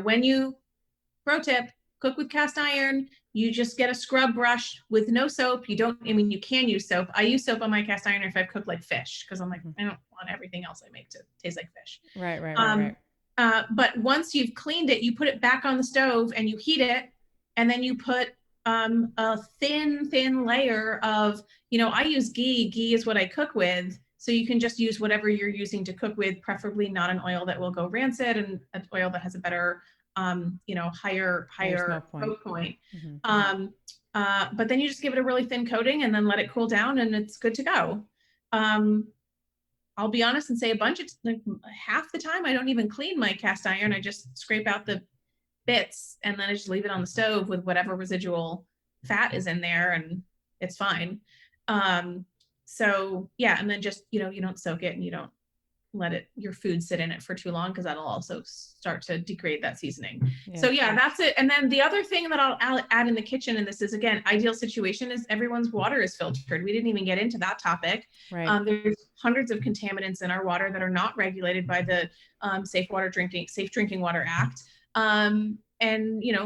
when you, pro tip, cook with cast iron, you just get a scrub brush with no soap. You can use soap. I use soap on my cast iron if I cook fish, because I'm I don't want everything else I make to taste like fish. Right. But once you've cleaned it, you put it back on the stove and you heat it, and then you put a thin layer of, I use ghee. Ghee is what I cook with. So you can just use whatever you're using to cook with, preferably not an oil that will go rancid, and an oil that has a better, higher smoke point. Mm-hmm. But then you just give it a really thin coating and then let it cool down, and it's good to go. I'll be honest and say half the time I don't even clean my cast iron. I just scrape out the bits and then I just leave it on the stove with whatever residual fat is in there, and it's fine. So yeah, and then just, you don't soak it and you don't let your food sit in it for too long, because that'll also start to degrade that seasoning. Yeah. So yeah, that's it. And then the other thing that I'll add in the kitchen, and this is again, ideal situation, is everyone's water is filtered. We didn't even get into that topic. Right. There's hundreds of contaminants in our water that are not regulated by the Safe Drinking Water Act. And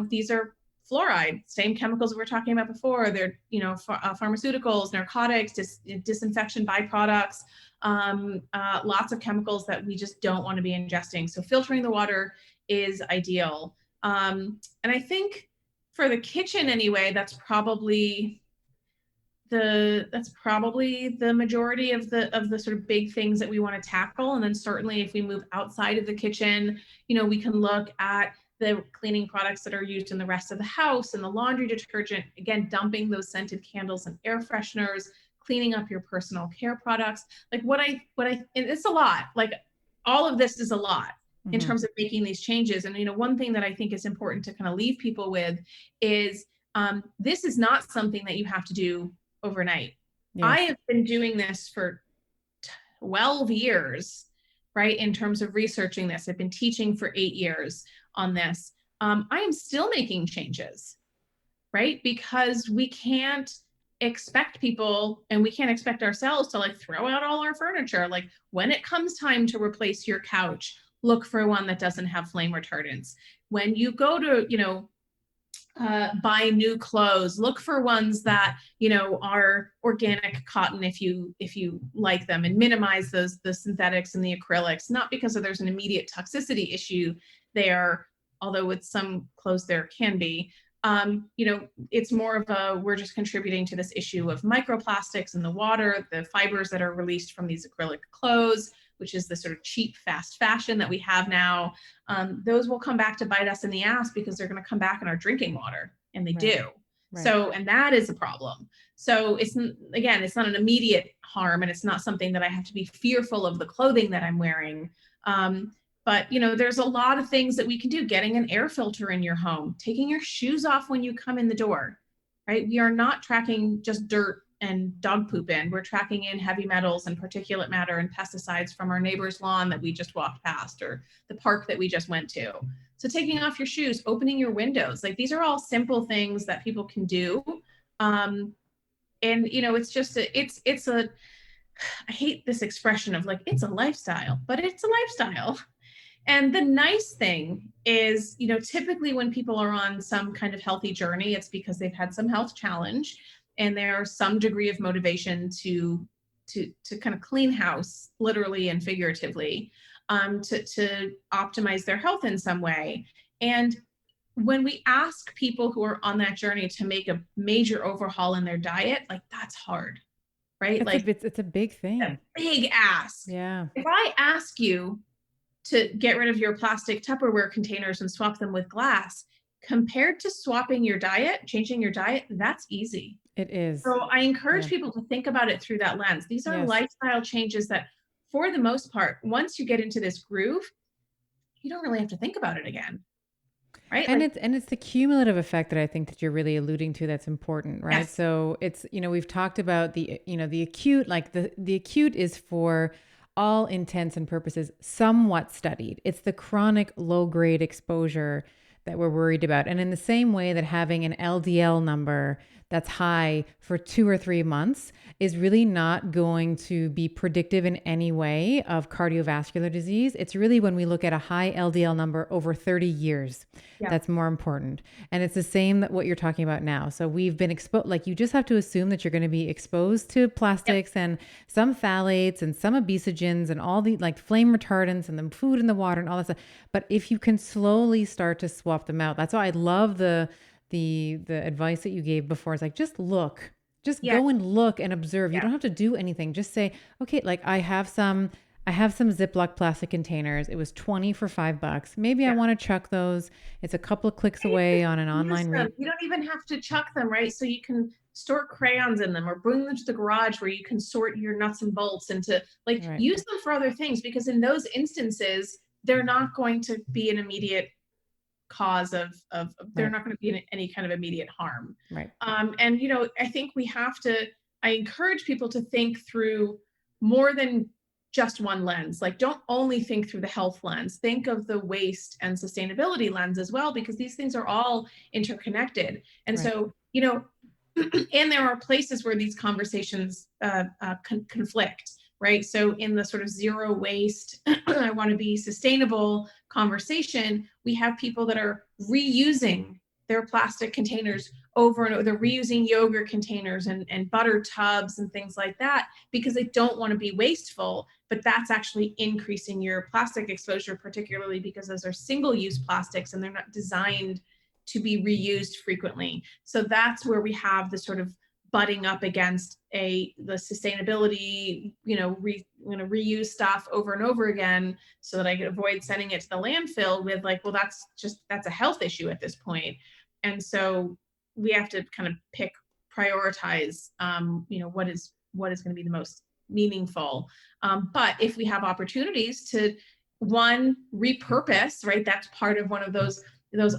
these are fluoride, same chemicals we were talking about before. They're, pharmaceuticals, narcotics, disinfection byproducts, lots of chemicals that we just don't want to be ingesting. So filtering the water is ideal. And I think for the kitchen anyway, that's probably the majority of the sort of big things that we want to tackle. And then certainly if we move outside of the kitchen, we can look at the cleaning products that are used in the rest of the house and the laundry detergent, again, dumping those scented candles and air fresheners, cleaning up your personal care products. It's a lot. All of this is a lot. in terms of making these changes. And, one thing that I think is important to kind of leave people with is this is not something that you have to do overnight. Yes. I have been doing this for 12 years, right? In terms of researching this, I've been teaching for 8 years on this. I am still making changes, right? Because we can't expect people, and we can't expect ourselves to like throw out all our furniture. Like when it comes time to replace your couch, look for one that doesn't have flame retardants. When you go to, buy new clothes, look for ones that are organic cotton if you like them, and minimize the synthetics and the acrylics, not because there's an immediate toxicity issue there, although with some clothes there can be. It's more of a, we're just contributing to this issue of microplastics in the water, the fibers that are released from these acrylic clothes, which is the sort of cheap, fast fashion that we have now. Those will come back to bite us in the ass because they're going to come back in our drinking water, and they do. Right. So, and that is a problem. So it's not an immediate harm, and it's not something that I have to be fearful of the clothing that I'm wearing. But there's a lot of things that we can do. Getting an air filter in your home, taking your shoes off when you come in the door, right? We are not tracking just dirt and dog poop in. We're tracking in heavy metals and particulate matter and pesticides from our neighbor's lawn that we just walked past, or the park that we just went to. So taking off your shoes, opening your windows, like these are all simple things that people can do. And it's just I hate this expression of like, it's a lifestyle, but it's a lifestyle. And the nice thing is, typically when people are on some kind of healthy journey, it's because they've had some health challenge, and there's some degree of motivation to kind of clean house, literally and figuratively, to optimize their health in some way. And when we ask people who are on that journey to make a major overhaul in their diet, like that's hard, right? It's a big thing. A big ask. Yeah. If I ask you to get rid of your plastic Tupperware containers and swap them with glass, compared to swapping your diet, changing your diet, that's easy. It is. So I encourage people to think about it through that lens. These are lifestyle changes that, for the most part, once you get into this groove, you don't really have to think about it again. Right? And it's the cumulative effect that I think that you're really alluding to that's important, right? Yes. So it's, we've talked about the acute, like the acute is for all intents and purposes somewhat studied. It's the chronic low grade exposure that we're worried about. And in the same way that having an LDL number that's high for 2 or 3 months is really not going to be predictive in any way of cardiovascular disease. It's really when we look at a high LDL number over 30 years, that's more important. And it's the same that what you're talking about now. So we've been exposed, like you just have to assume that you're going to be exposed to plastics and some phthalates and some obesogens and all the like flame retardants and the food in the water and all that stuff. But if you can slowly start to swap them out, that's why I love the advice that you gave before. It's like, just look, go and look and observe. You don't have to do anything. Just say, okay, like I have some Ziploc plastic containers. It was 20 for $5. Maybe I want to chuck those. It's a couple of clicks away on an online. You don't even have to chuck them, right? So you can store crayons in them or bring them to the garage where you can sort your nuts and bolts into use them for other things, because in those instances, they're not going to be an immediate cause of they're not going to be in any kind of immediate harm. Right. And, I think I encourage people to think through more than just one lens. Like, don't only think through the health lens, think of the waste and sustainability lens as well, because these things are all interconnected. And so, and there are places where these conversations conflict. Right. So in the sort of zero waste, I want to be sustainable conversation, we have people that are reusing their plastic containers over and over. They're reusing yogurt containers and butter tubs and things like that because they don't want to be wasteful. But that's actually increasing your plastic exposure, particularly because those are single-use plastics and they're not designed to be reused frequently. So that's where we have the sort of butting up against the sustainability, reuse stuff over and over again so that I could avoid sending it to the landfill with like, well, that's a health issue at this point. And so we have to kind of prioritize, what is going to be the most meaningful. But if we have opportunities to one, repurpose, right? That's part of one of those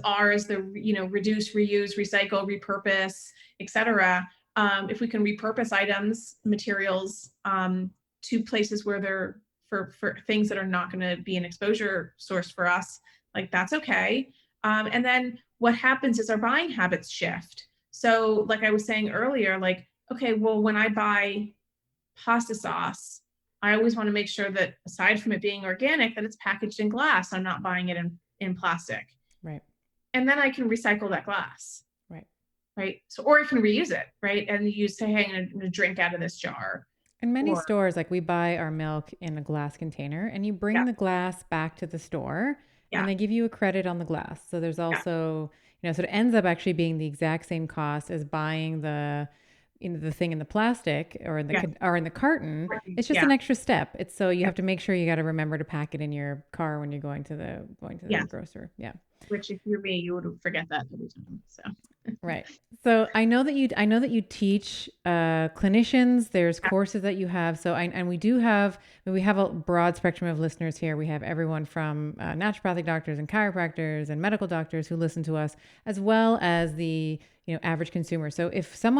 R's, the, reduce, reuse, recycle, repurpose, etc. If we can repurpose items, materials, to places where they're for things that are not going to be an exposure source for us, like that's okay. And then what happens is our buying habits shift. So like I was saying earlier, like, okay, well, when I buy pasta sauce, I always want to make sure that aside from it being organic, that it's packaged in glass. I'm not buying it in plastic. Right. And then I can recycle that glass. Right. Right. So, or I can reuse it, right? And use, say, hey, I'm going to drink out of this jar. In many stores, like we buy our milk in a glass container and you bring the glass back to the store and they give you a credit on the glass. So there's also, so it ends up actually being the exact same cost as buying the thing in the plastic or in the carton. It's just an extra step. It's so you have to make sure you got to remember to pack it in your car when you're going to the grocer. Yeah. Which if you're me, you would forget that every time. So. Right. So I know that you teach clinicians. There's courses that you have. So we have a broad spectrum of listeners here. We have everyone from naturopathic doctors and chiropractors and medical doctors who listen to us, as well as the average consumer. So if there's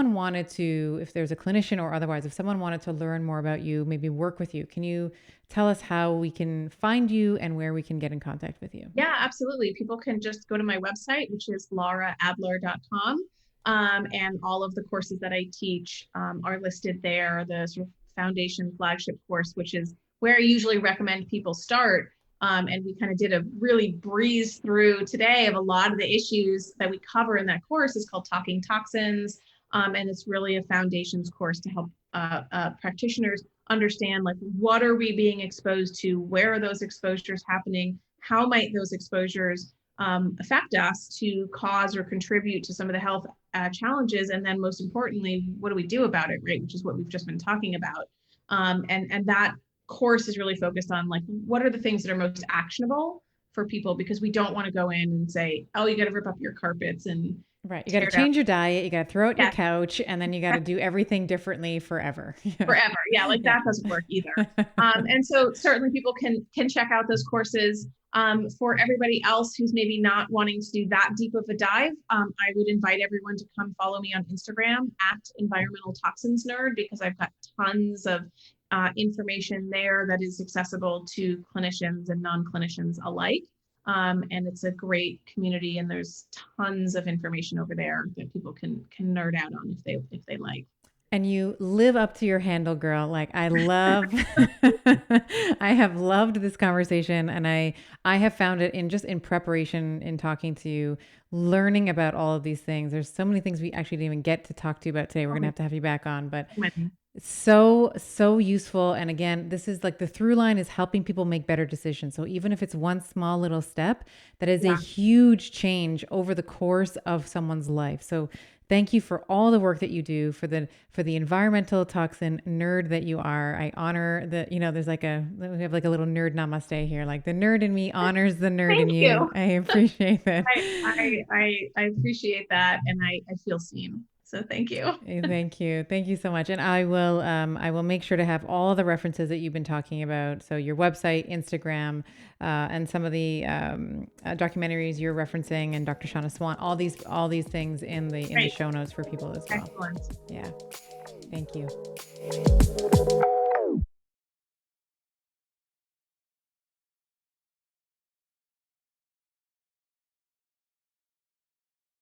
a clinician or otherwise, if someone wanted to learn more about you, maybe work with you, can you tell us how we can find you and where we can get in contact with you? Yeah, absolutely. People can just go to my website, which is laraadler.com. And all of the courses that I teach are listed there. The sort of foundation flagship course, which is where I usually recommend people start. And we kind of did a really breeze through today of a lot of the issues that we cover in that course. Is called Talking Toxins. And it's really a foundations course to help practitioners understand, like, what are we being exposed to? Where are those exposures happening? How might those exposures affect us to cause or contribute to some of the health challenges? And then most importantly, what do we do about it, right? Which is what we've just been talking about. And that course is really focused on, like, what are the things that are most actionable for people? Because we don't want to go in and say, oh, you got to rip up your carpets and right. You got to change your diet. You got to throw out your couch, and then you got to do everything differently forever. Forever. Yeah. Like that doesn't work either. And so certainly people can check out those courses. For everybody else who's maybe not wanting to do that deep of a dive, I would invite everyone to come follow me on Instagram at Environmental Toxins Nerd, because I've got tons of information there that is accessible to clinicians and non-clinicians alike. And it's a great community, and there's tons of information over there that people can nerd out on if they like. And you live up to your handle, girl. Like, I love, I have loved this conversation, and I have found it in preparation, in talking to you, learning about all of these things. There's so many things we actually didn't even get to talk to you about today. We're going to have you back on, but so useful. And again, this is like the through line is helping people make better decisions. So even if it's one small little step, that is a huge change over the course of someone's life. So thank you for all the work that you do, for the environmental toxin nerd that you are. I honor the, there's we have like a little nerd namaste here. Like, the nerd in me honors the nerd in you. I appreciate that. I appreciate that. And I feel seen. So thank you. Thank you. Thank you so much. And I will make sure to have all the references that you've been talking about. So your website, Instagram, and some of the documentaries you're referencing, and Dr. Shauna Swan, all these things in the show notes for people as well. Excellent. Yeah. Thank you.